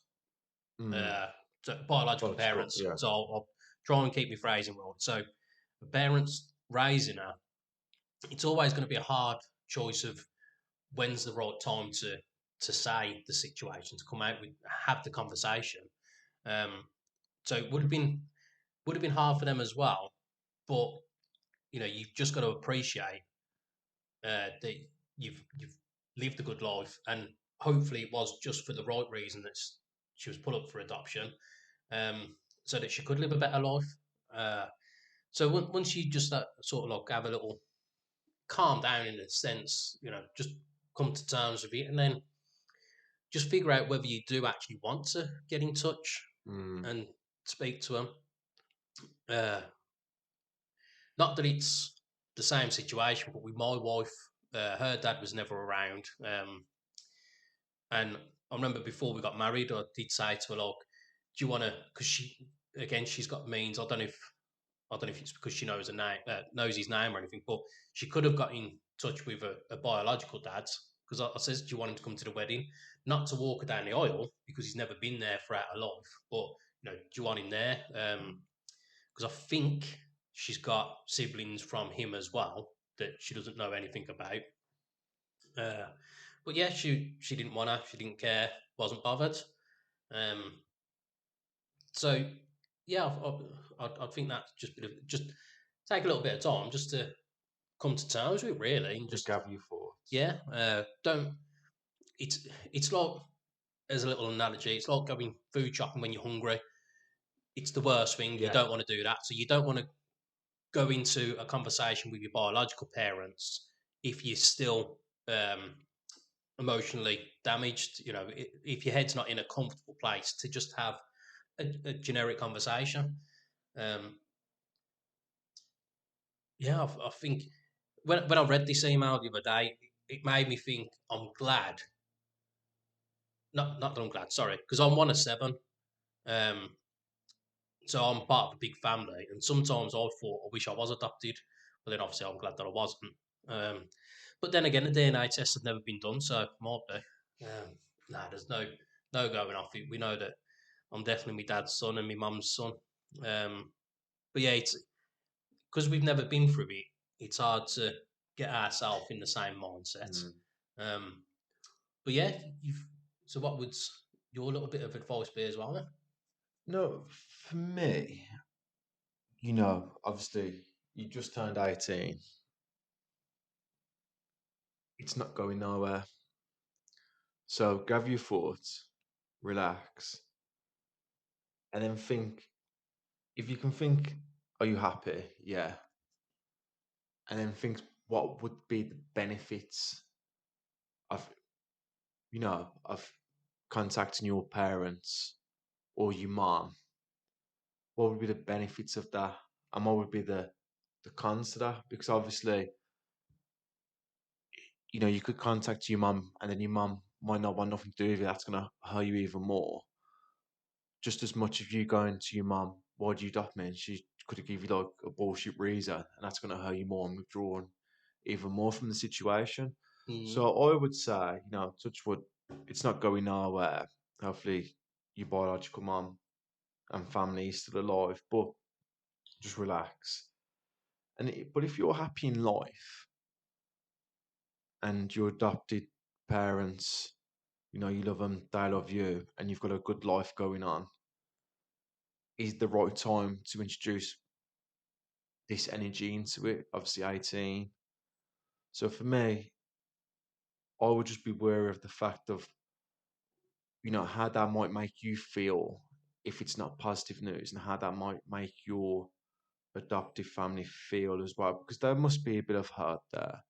Mm. uh, so biological Biological. parents. Yeah. So I'll try and keep my phrasing right. So the parents raising her, it's always going to be a hard choice of when's the right time to say the situation, to come out with have the conversation. Um, so it would have been hard for them as well. But you've just got to appreciate that you've lived a good life, and hopefully it was just for the right reason that she was put up for adoption, um, so that she could live a better life. Uh, so once you just sort of like have a little calm down in a sense, just come to terms with it, and then just figure out whether you do actually want to get in touch Mm. and speak to them. Uh, Not that it's the same situation, but with my wife, her dad was never around. And I remember before we got married, I did say to her, "Look, do you want to?" Because she's got means. I don't know if it's because she knows knows his name or anything, but she could have got in touch with a biological dad. Because I says, "Do you want him to come to the wedding? Not to walk her down the aisle because he's never been there throughout her life, but do you want him there?" Because I think she's got siblings from him as well that she doesn't know anything about. Uh, but yeah, she didn't want to. She didn't care. Wasn't bothered. Um, so yeah, I think that's just take a little bit of time just to come to terms with it, really, and To just gather your thoughts. yeah, don't. It's like as a little analogy, it's like going food shopping when you're hungry. It's the worst thing. You Yeah. don't want to do that. So you don't want to go into a conversation with your biological parents if you're still emotionally damaged. If your head's not in a comfortable place, to just have a generic conversation. Um, yeah, I think when I read this email the other day, it made me think I'm glad. Not that I'm glad, sorry, because I'm one of seven. Um, so I'm part of a big family, and sometimes I thought I wish I was adopted, but then obviously I'm glad that I wasn't. Um, but then again, the DNA test had never been done, so it might be. Nah, there's no going off it. We know that I'm definitely my dad's son and my mum's son. But yeah, because we've never been through it, it's hard to get ourselves in the same mindset. Mm. Um, but yeah, you've so what would your little bit of advice be as well, then? No, for me, obviously, you just turned 18. It's not going nowhere. So gather your thoughts, relax, and then think. If you can think, are you happy? Yeah. And then think, what would be the benefits of, of contacting your parents or your mom? What would be the benefits of that? And what would be the cons to that? Because obviously, you could contact your mum and then your mum might not want nothing to do with it. That's going to hurt you even more. Just as much of you going to your mum, why do you adopt me? And she could have give you like a bullshit reason, and that's going to hurt you more and withdrawn even more from the situation. Mm, So I would say, touch wood, it's not going nowhere. Hopefully, your biological mum and family is still alive, but just relax. But if you're happy in life and your adopted parents, you love them, they love you, and you've got a good life going on, is the right time to introduce this energy into it. Obviously, 18. So for me, I would just be wary of the fact of, how that might make you feel if it's not positive news, and how that might make your adoptive family feel as well, because there must be a bit of hurt there.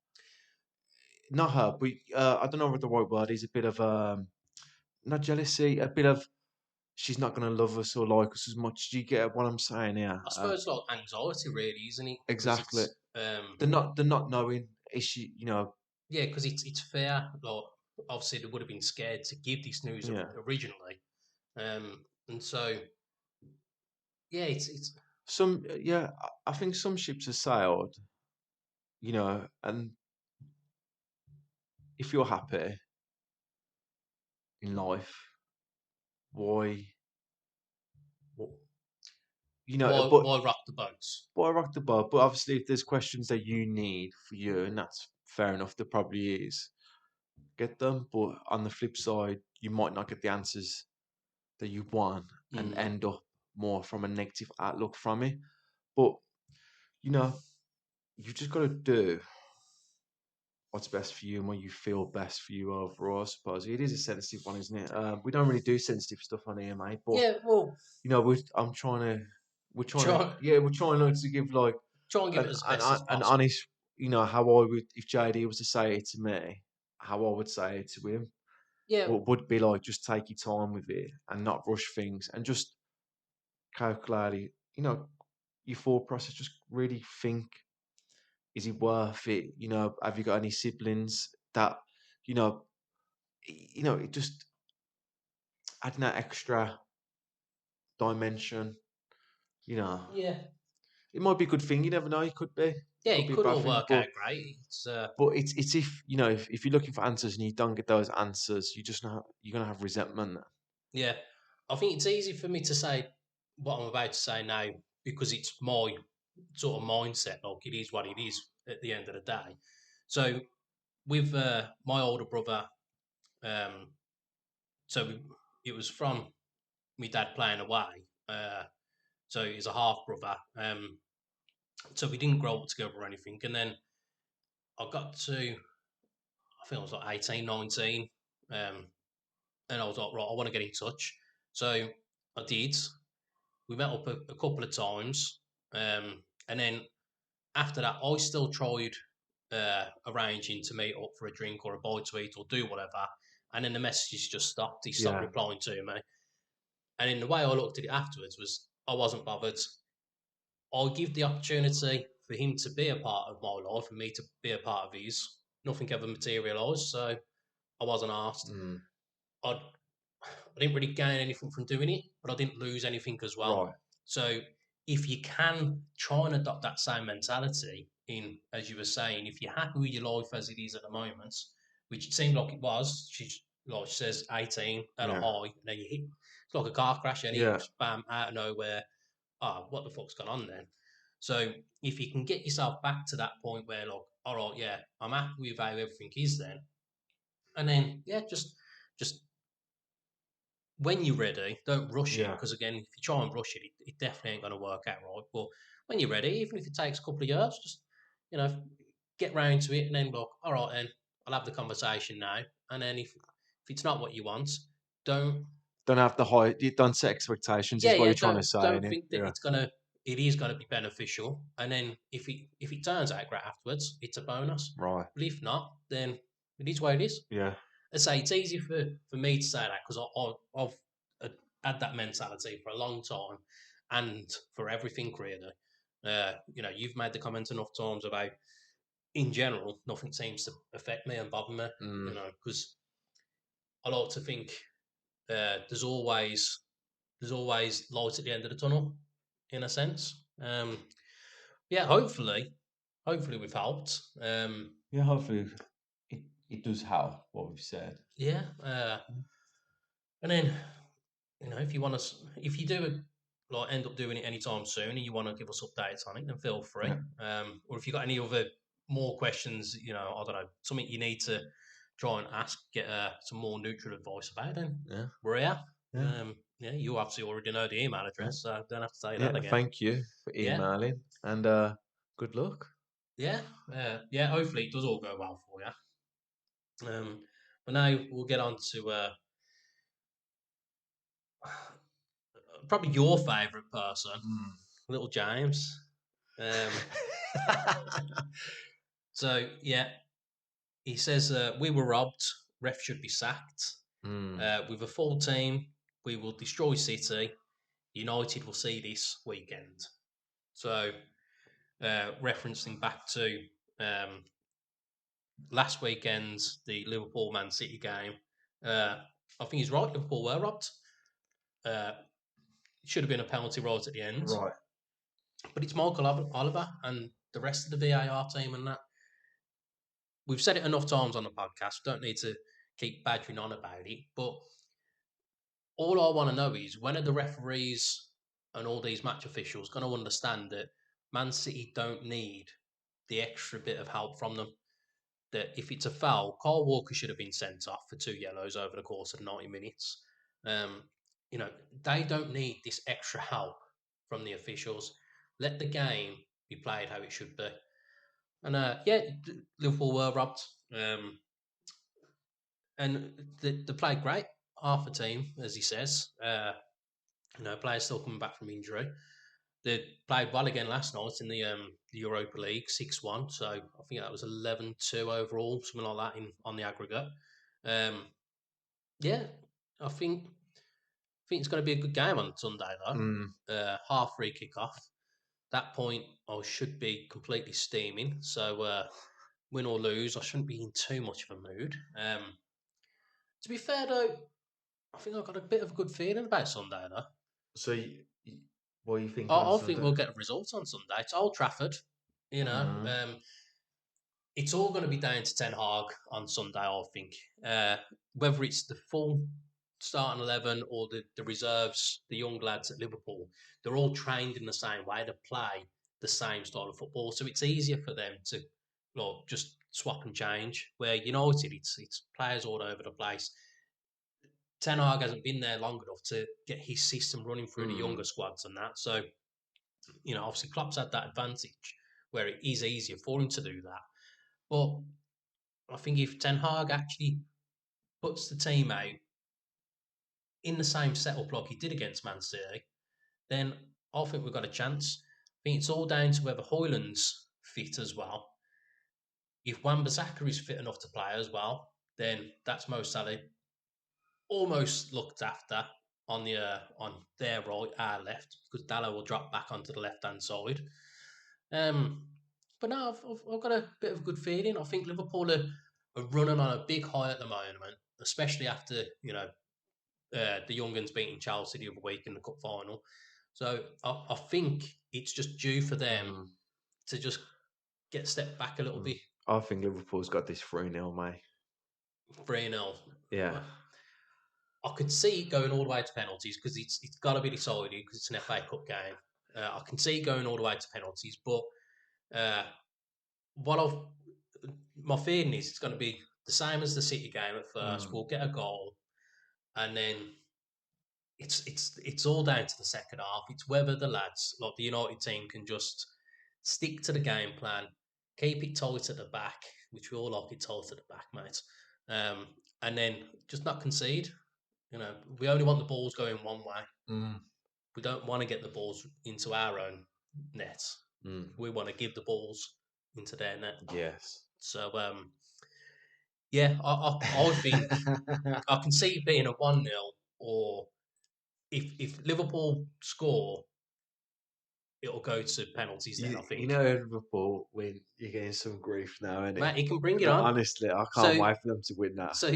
Not hurt, but I don't know what the right word is. A bit of not jealousy, a bit of she's not going to love us or like us as much. Do you get what I'm saying here? I suppose like anxiety, really, isn't it? Because Exactly. it's They're not knowing. Is she? yeah, because it's fair. Like obviously, they would have been scared to give this news Yeah. originally, and so yeah, it's Yeah. I think some ships have sailed. And if you're happy in life, why? wh- why but rock the boats? why rock the boat? But obviously, if there's questions that you need for you, and that's fair enough, there probably is. Get them, but on the flip side, you might not get the answers that you want and Mm, end up more from a negative outlook from it. But you know, you just got to do what's best for you and what you feel best for you overall. I suppose it is a sensitive one, isn't it? We don't really do sensitive stuff on here, mate. But yeah, well, I'm trying to, try yeah, we're trying like, to give like try and give it as best as an possible. honest, how I would, if JD was to say it to me, how I would say it to him, Yeah, would be like, just take your time with it and not rush things and just calculate, your thought process, just really think, is it worth it? Have you got any siblings that, you know, it just adding that extra dimension, you know, yeah, it might be a good thing. You never know. It could be. It yeah. could It be a could bad all thing. work But out great. It's it's if if you're looking for answers and you don't get those answers, you just know you're gonna have resentment. yeah. I think it's easy for me to say what I'm about to say now because it's my sort of mindset. Like it is what it is at the end of the day. So with my older brother, um, so it was from my dad playing away. So he's a half brother. So we didn't grow up together or anything. And then I got to, I think I was like 18, 19. And I was like, right, I want to get in touch. So I did. We met up a couple of times. And then after that, I still tried arranging to meet up for a drink or a bite to eat or do whatever. And then the messages just stopped. He stopped Yeah. replying to me. And in the way I looked at it afterwards was I wasn't bothered. I'll give the opportunity for him to be a part of my life and me to be a part of his. Nothing ever materialised, so I wasn't asked. Mm. I didn't really gain anything from doing it, but I didn't lose anything as well. Right. So if you can try and adopt that same mentality in, as you were saying, if you're happy with your life as it is at the moment, which it seemed like it was, she says 18 at a Yeah. high, and then you hit, it's like a car crash, and you Yeah. just bam out of nowhere. Oh, what the fuck's gone on then? So if you can get yourself back to that point where, look, all right, yeah, I'm happy with how everything is then, and then yeah, just when you're ready, don't rush it Yeah. because again, if you try and rush it, it definitely ain't going to work out right. But when you're ready, even if it takes a couple of years, just get round to it and then look. All right, then I'll have the conversation now, and then if it's not what you want, don't Don't have the high. You don't set expectations. Is what you're trying to say, don't innit? think that Yeah. it is gonna be beneficial. And then if it turns out great afterwards, it's a bonus. Right. But if not, then it is what it is. Yeah. I say it's easy for me to say that because I've had that mentality for a long time and for everything really. You've made the comment enough times about in general nothing seems to affect me and bother me. Mm. Because I like to think there's always light at the end of the tunnel, in a sense. Yeah, hopefully we've helped. Yeah. Hopefully, it does help what we've said. Yeah, and then if you want to, if you do like end up doing it anytime soon, and you want to give us updates on it, then feel free. Yeah. Or if you got any other more questions, I don't know, something you need to try and ask, get some more neutral advice about, then Yeah. we're here. Yeah. Yeah, you obviously already know the email Yeah. address, so don't have to say that Yeah. again. Thank you for Yeah, emailing and good luck. yeah, yeah. Hopefully, it does all go well for you. But now we'll get on to probably your favourite person, Mm. little James. Um, so yeah, he says we were robbed. Ref should be sacked. Mm. With a full team, we will destroy City. United will see this weekend. So referencing back to um, last weekend's the Liverpool Man City game. I think he's right. Liverpool were robbed. Uh, it should have been a penalty right at the end, Right. but it's Michael Oliver and the rest of the VAR team and that. We've said it enough times on the podcast. Don't need to keep badgering on about it. But all I want to know is when are the referees and all these match officials going to understand that Man City don't need the extra bit of help from them? That if it's a foul, Kyle Walker should have been sent off for 2 yellows over the course of 90 minutes. Um, they don't need this extra help from the officials. Let the game be played how it should be. And yeah, Liverpool were robbed. And they played great. Half a team, as he says. Players still coming back from injury. They played well again last night in the Europa League, 6-1. So I think that was 11-2 overall, something like that on the aggregate. Um, yeah, I think it's going to be a good game on Sunday though. Mm. Half free kickoff. That point, I should be completely steaming. So win or lose, I shouldn't be in too much of a mood. To be fair though, I think I've got a bit of a good feeling about Sunday though. So, what are you thinking on I think Sunday? we'll get a result on Sunday. It's Old Trafford, you know. Mm. It's all going to be down to Ten Hag on Sunday, I think. Whether it's the full starting 11 or the reserves, the young lads at Liverpool, they're all trained in the same way to play the same style of football. So it's easier for them to just swap and change. Where United, it's players all over the place. Ten Hag hasn't been there long enough to get his system running through the Mm. younger squads and that. So, obviously Klopp's had that advantage where it is easier for him to do that. But I think if Ten Hag actually puts the team out in the same setup like he did against Man City, then I think we've got a chance. I think it's all down to whether Hoyland's fit as well. If Wan-Bissaka is fit enough to play as well, then that's Mo Salah almost looked after on their right, our left, because Dallo will drop back onto the left hand side. Um, but no, I've got a bit of a good feeling. I think Liverpool are running on a big high at the moment, especially after the young uns beating Chelsea the other week in the cup final. So I think it's just due for them Mm. to just get stepped back a little Mm. bit. I think Liverpool's got this 3-0, mate. 3-0. Yeah. I could see it going all the way to penalties because it's got to be decided because it's an FA Cup game. I can see it going all the way to penalties, but uh, what I've my feeling is it's going to be the same as the City game at first. Mm, We'll get a goal, and then it's all down to the second half. It's whether the lads, like the United team, can just stick to the game plan, keep it tight at the back, which we all like it tight at the back, mate. And then just not concede. We only want the balls going one way. mm, We don't want to get the balls into our own net. mm. We want to give the balls into their net. Yes. So yeah, I think I can see it being a 1-0, or if Liverpool score, it'll go to penalties then, I You think. know, Liverpool win, you're getting some grief now, innit? Matt, he can bring it But on. honestly, I can't So wait for them to win now. so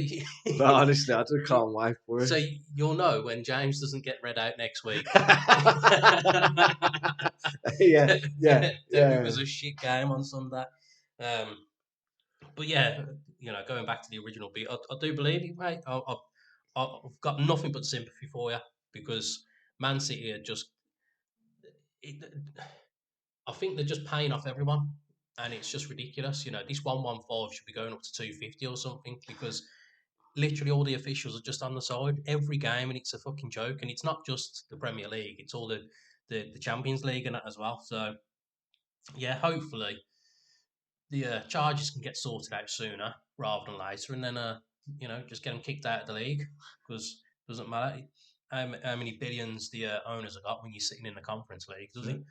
But honestly, I just can't wait for it. so you'll know when James doesn't get read out next week Yeah, yeah, that it yeah. was a shit game on Sunday. Um, but yeah, going back to the original beat, I do believe you, mate. I've got nothing but sympathy for you because Man City are just. It, I think they're just paying off everyone, and it's just ridiculous. This 115 should be going up to 250 or something because literally all the officials are just on the side every game, and it's a fucking joke. And it's not just the Premier League; it's all the Champions League and that as well. So yeah, hopefully the charges can get sorted out sooner rather than later, and then just get them kicked out of the league because it doesn't matter how many billions the owners have got when you're sitting in the Conference League, does Yeah, it?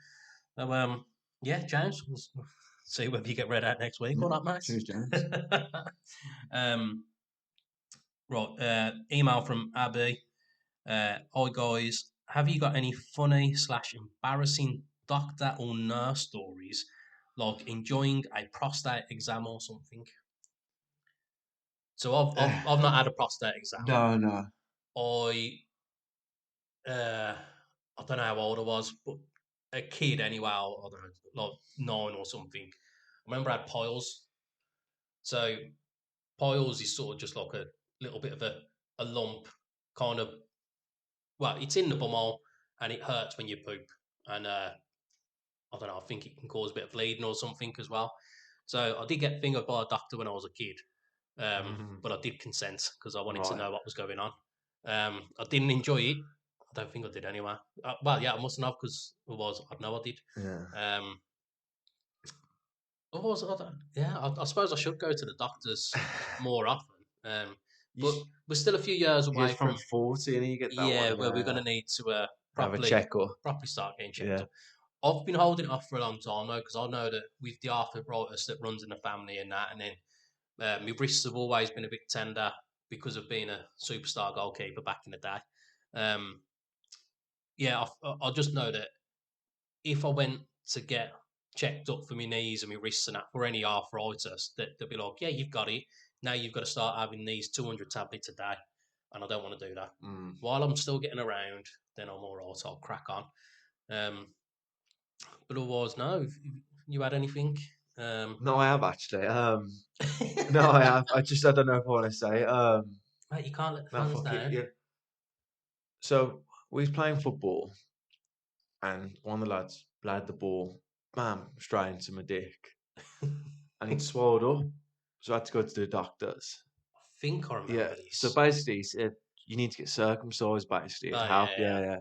So yeah, James, we'll see whether you get read out next week or yeah. not, Cheers, mate. James. um, right, email from Abby. Hi guys, have you got any funny slash embarrassing doctor or nurse stories, like enjoying a prostate exam or something? So I've not had a prostate exam. No, no. I uh, I don't know how old I was, but a kid anyway. I don't know, like 9 or something. I remember I had piles. So piles is sort of just like a little bit of a lump, kind of. Well, it's in the bumhole and it hurts when you poop, and I don't know. I think it can cause a bit of bleeding or something as well. So I did get fingered by a doctor when I was a kid, Mm, but I did consent because I wanted to right. know what was going on. I didn't enjoy it. I don't think I did anyway. Well, yeah, I mustn't have because I know I did. Yeah. Um, I don't, yeah, I suppose I should go to the doctors more often. You, But we're still a few years Yes, away from from, 40 and you get that yeah, one, where we're going yeah. to need to Have a properly checkup. properly start getting checked Yeah. up. I've been holding it off for a long time though, because I know that with the arthritis that runs in the family and that, and then my wrists have always been a bit tender because of being a superstar goalkeeper back in the day. Um, yeah, I just know that if I went to get checked up for my knees and my wrists and that for any arthritis, that they'd be like, yeah, you've got it. Now you've got to start having these 200 tablets a day. And I don't want to do that. Mm. While I'm still getting around, then I'm all right. I'll crack on. Um, but otherwise, no. If you had anything? Um, No, I have actually. No, I have. I don't know if I want to say it. Mate, you can't let the No, fans fuck it. down. Yeah. So we was playing football, and one of the lads played the ball, bam, straight into my dick, and it swelled up. So I had to go to the doctors. I think I Yeah. remember So this. basically, he said you need to get circumcised. Basically, to Oh, help. yeah, Yeah, yeah, yeah.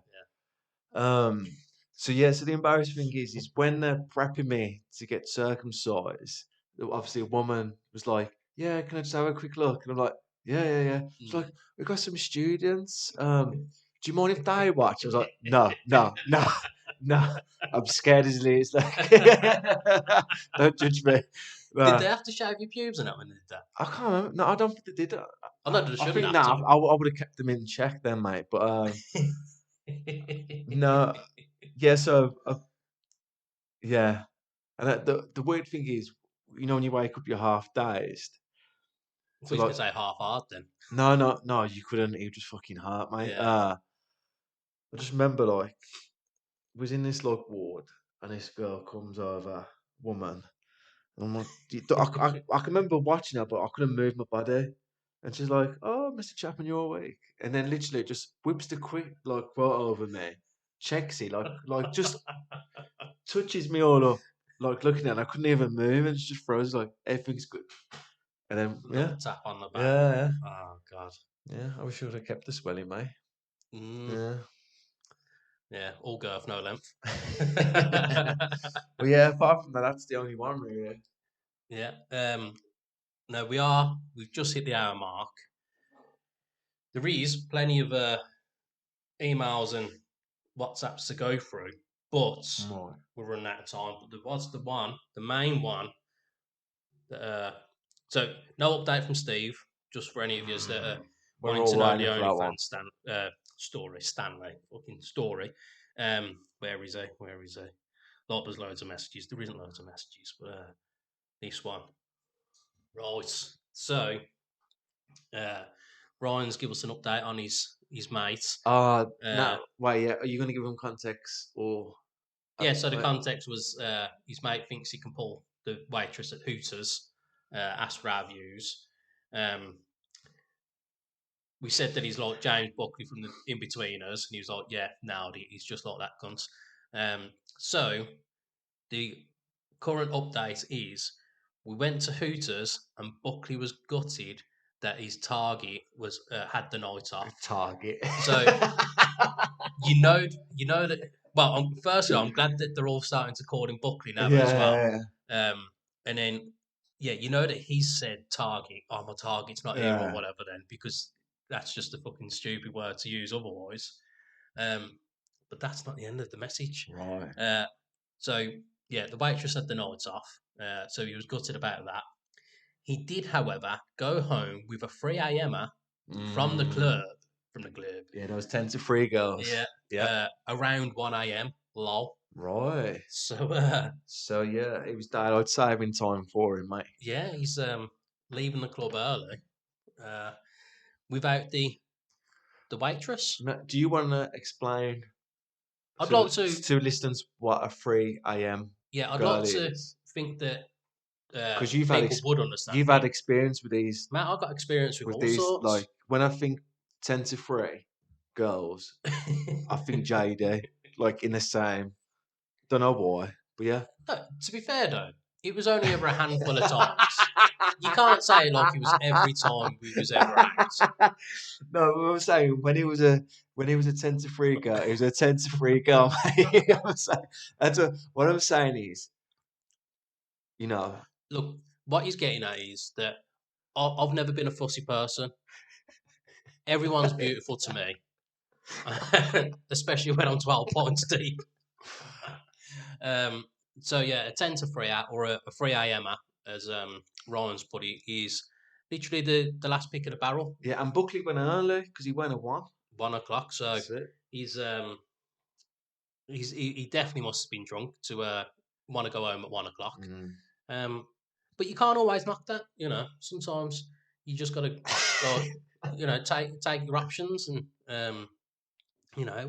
yeah. Um, so yeah, so the embarrassing thing is when they're prepping me to get circumcised, obviously a woman was like, "Yeah, can I just have a quick look?" And I'm like, "Yeah, yeah, yeah." She's Mm. like, "We've got some students. Do you mind if they watch?" I was like, "No, no, no, no. I'm scared as it is. Like, don't judge me." Did they No, have to shave your pubes and that when they did that? I can't remember. No, I don't think they did. I know they I shouldn't think have now to. I would have kept them in check then, mate. But no, yeah. So yeah. And the weird thing is, when you wake up, you're half dazed. I thought So you was gonna like, say half hard then. no, no, no, you couldn't. It was just fucking hurt, mate. Yeah. I just remember like was in this like ward, and this girl comes over, woman, and I'm like, I can remember watching her, but I couldn't move my body. And she's like, "Oh, Mr. Chapman, you're awake." And then literally just whips the quick like photo over me, checks it, like just touches me all up, like looking at it. I couldn't even move, and she just froze, like everything's good. And then Little tap on the back. yeah, Oh God. yeah. I wish I would have kept the swelling, mate. Mm, Yeah. yeah, all girth, no length. Well, yeah. Apart from that, that's the only one really. Yeah. No, we've just hit the hour mark. There is plenty of emails and WhatsApps to go through, but Right. we're running out of time. But there was the main one. That, so no update from Steve. Just for any of you that are We're wanting to all know the waiting for that one. OnlyFans Stanley fucking story. Where is he? Where is he? Lot there's loads of messages. There isn't loads of messages, but this one. Right. So uh, Ryan's give us an update on his mate. Uh, No, wait, yeah. Are you going to give them context or? yeah. So the context was his mate thinks he can pull the waitress at Hooters. Asked for our views. Um, we said that he's like James Buckley from the In Betweeners, and he was like, "Yeah, nailed it. He's just like that cunt." So the current update is we went to Hooters, and Buckley was gutted that his target was had the night off. Target. So you know that. Well, firstly, I'm glad that they're all starting to call him Buckley now as well. And then, yeah, you know that he's said target. Oh, my target's not here or Yeah. whatever. Then because that's just a fucking stupid word to use otherwise. Um, but that's not the end of the message. Right. So yeah, the waitress had the night off. So he was gutted about that. He did, however, go home with a 3 a.m.er from the Mm, club. From the club. yeah, those 10 to 3 girls. Yeah, Yep. around 1 a.m. Lol. Right. So So yeah, it was daylight saving time for him, mate. yeah, he's leaving the club early uh, without the waitress. Now, do you want to explain I'd to like to, to listeners what a 3 a.m. yeah, I'd girl like to is? think that Because people would understand you've had it. experience Matt, I've got experience with with all these sorts. like when I think 10 to 3 girls, I think JD like in the same. Don't know why, but yeah. No, to be fair though, it was only ever a handful of times. You can't say like it was every time we was ever No, I'm saying when he was a 10 to 3 girl, he was a 10 to 3 girl. Mate. I'm saying, what I'm saying is, you know, Look, what he's getting at is that I've never been a fussy person. Everyone's beautiful to me, especially when I'm 12 points deep. Um, so yeah, a 10 to 3 or a 3 a.m. as Ryan's put it, is literally the last pick of the barrel, yeah. And Buckley went early because he went at 1. 1 o'clock. So That's it. he's he definitely must have been drunk to want to go home at 1 o'clock. Mm. Um, but you can't always knock that. You know, sometimes you just got to like take your options, and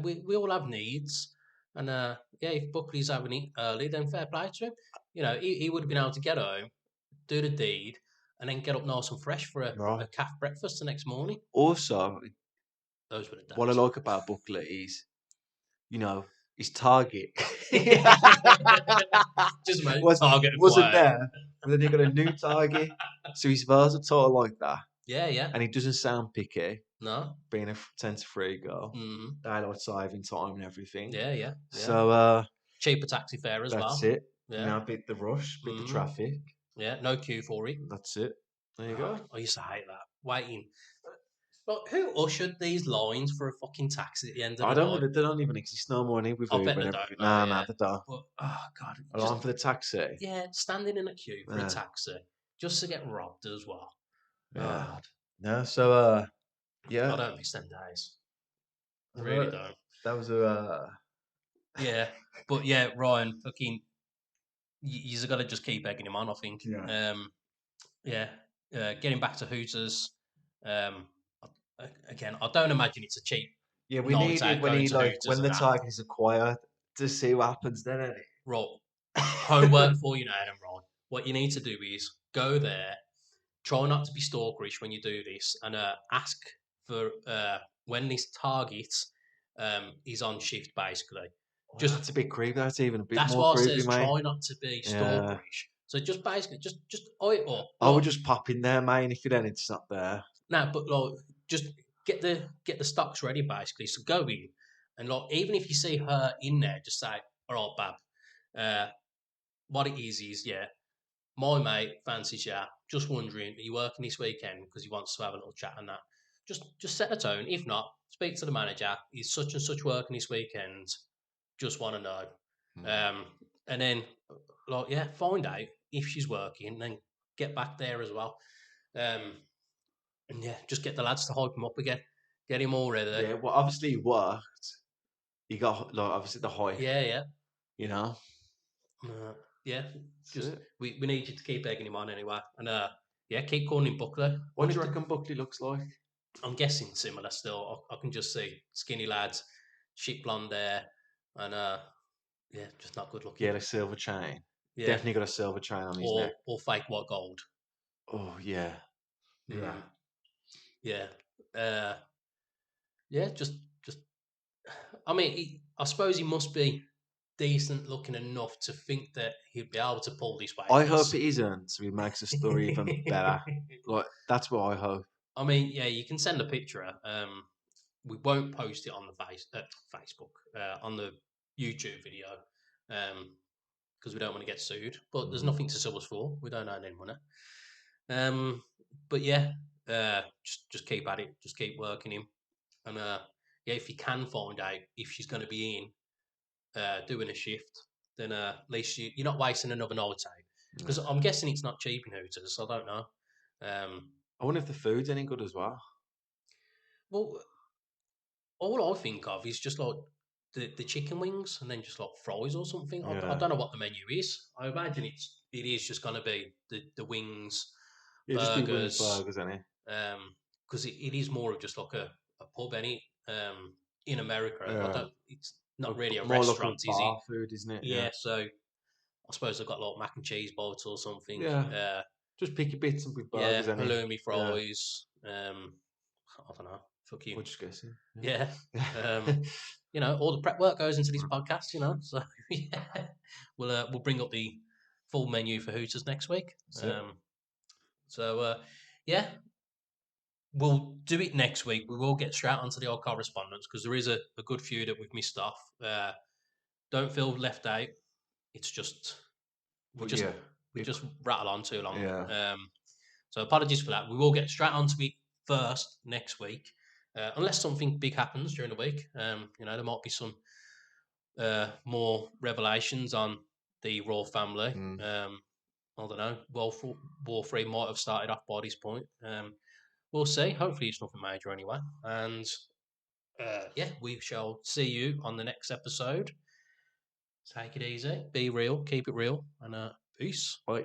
we all have needs. And yeah, if Buckley's having it early, then fair play to him. He would have been able to get home, do the deed, and then get up nice and fresh for Right. a calf breakfast the next morning. Also, Those were the what I days. like about Buckley is, his target Just mate, was target wasn't acquired. there, but then he got a new target. So he's versatile like that, Yeah, yeah. and he doesn't sound picky. No. Being a 10 to 3 girl, Mm-hmm. daylight saving time and everything. Yeah, yeah, yeah. So Cheaper taxi fare as that's well. it. Yeah. Beat the rush, beat the Mm-hmm. traffic. Yeah. No queue for it. That's it. There you Oh, go. I used to hate that. Waiting. But who ushered these lines for a fucking taxi at the end of I the don't night? think they don't even exist no more with I bet Uber they and don't everything. know, Nah, yeah. they don't. But oh god, Alarm just for the taxi. yeah, standing in a queue for a Yeah, taxi just to get robbed as well. Oh yeah. god, No, so I yeah. don't miss them days. I really Uh, don't. that was a Yeah, but yeah, Ryan, fucking, you've got to just keep egging him on. I think. yeah. Yeah, getting back to Hooters. Um, again, I don't imagine it's a cheap Yeah, we night need it out when going he to like Hooters when and the that. target is acquired to see what happens then, innit? Right, homework for you now, then, Ryan. What you need to do is go there. Try not to be stalkerish when you do this, and ask for when this target is on shift basically. Well, Just that's a bit creepy. That's even a bit that's more why I creepy, says mate. try not to be Yeah. stalkerish. So just basically just eye it up. I would Look, just pop in there, mate, and if it ain't, it's not there. no, but like just get the stocks ready basically. So go in and like even if you see her in there, just say, all right, Bab. What it is yeah, my mate fancies you. Just wondering, are you working this weekend? Because he wants to have a little chat and that. Just set a tone. If not, speak to the manager. Is such and such working this weekend? Just want to know. Mm. Um, and then, like, yeah, find out if she's working, then get back there as well. Um, and yeah, just get the lads to hype him up again. Get him all ready. Yeah, well, obviously it worked. You got, like, obviously the hype, Yeah, yeah. you know? Uh, yeah, That's just it. we need you to keep egging him on anyway. And yeah, keep calling him Buckley. What What do do you you think? reckon Buckley looks like? I'm guessing similar still. I can just see skinny lads, shit blonde hair, and yeah, just not good Yeah, looking. a silver chain. Yeah, Definitely got a silver chain on his neck. or fake white gold. Oh, yeah. Yeah. Mm, yeah, uh, yeah. Just. I mean, I suppose he must be decent looking enough to think that he'd be able to pull this I weight. hope it isn't, so he makes the story even better. Like, that's what I hope. I mean, yeah, you can send a picture. We won't post it on the Facebook, on the YouTube video, because we don't want to get sued. But there's Mm. nothing to sue us for. We don't earn any money. Um, but yeah, just keep at it. Just keep working him. And yeah, if you can find out if she's going to be in doing a shift, then at least you're not wasting another night out. Because Yeah. I'm guessing it's not cheap in Hooters. So I don't know. Um, I wonder if the food's any good as well. well, all I think of is just like the chicken wings and then just like fries or something. I Yeah. don't know what the menu is. I imagine it is just going to be the wings, Yeah, just be wings, burgers, burgers, any. because it is more of just like a pub. Any in America, I Yeah. don't. It's not really a More like a restaurant, is it? bar food, isn't it? Yeah. Yeah. So I suppose they've got like mac and cheese bites or something. Yeah. Just pick your bits and with Yeah, burgers, any. halloumi Yeah. fries. I don't know. We're Fucking just guessing. yeah. Yeah. Um, all the prep work goes into this podcast. So yeah, we'll bring up the full menu for Hooters next week. That's it. So yeah, we'll do it next week. We will get straight onto the old correspondence because there is a good few that we've missed off. Don't feel left out. It's just we But just yeah. we It, just rattle on too long. yeah. So apologies for that. We will get straight onto it first next week, unless something big happens during the week. There might be some more revelations on the royal family. Mm. I don't know. War 3 might have started off by this point. We'll see. Hopefully, it's nothing major anyway. And yeah, we shall see you on the next episode. Take it easy. Be real. Keep it real. And peace. Bye.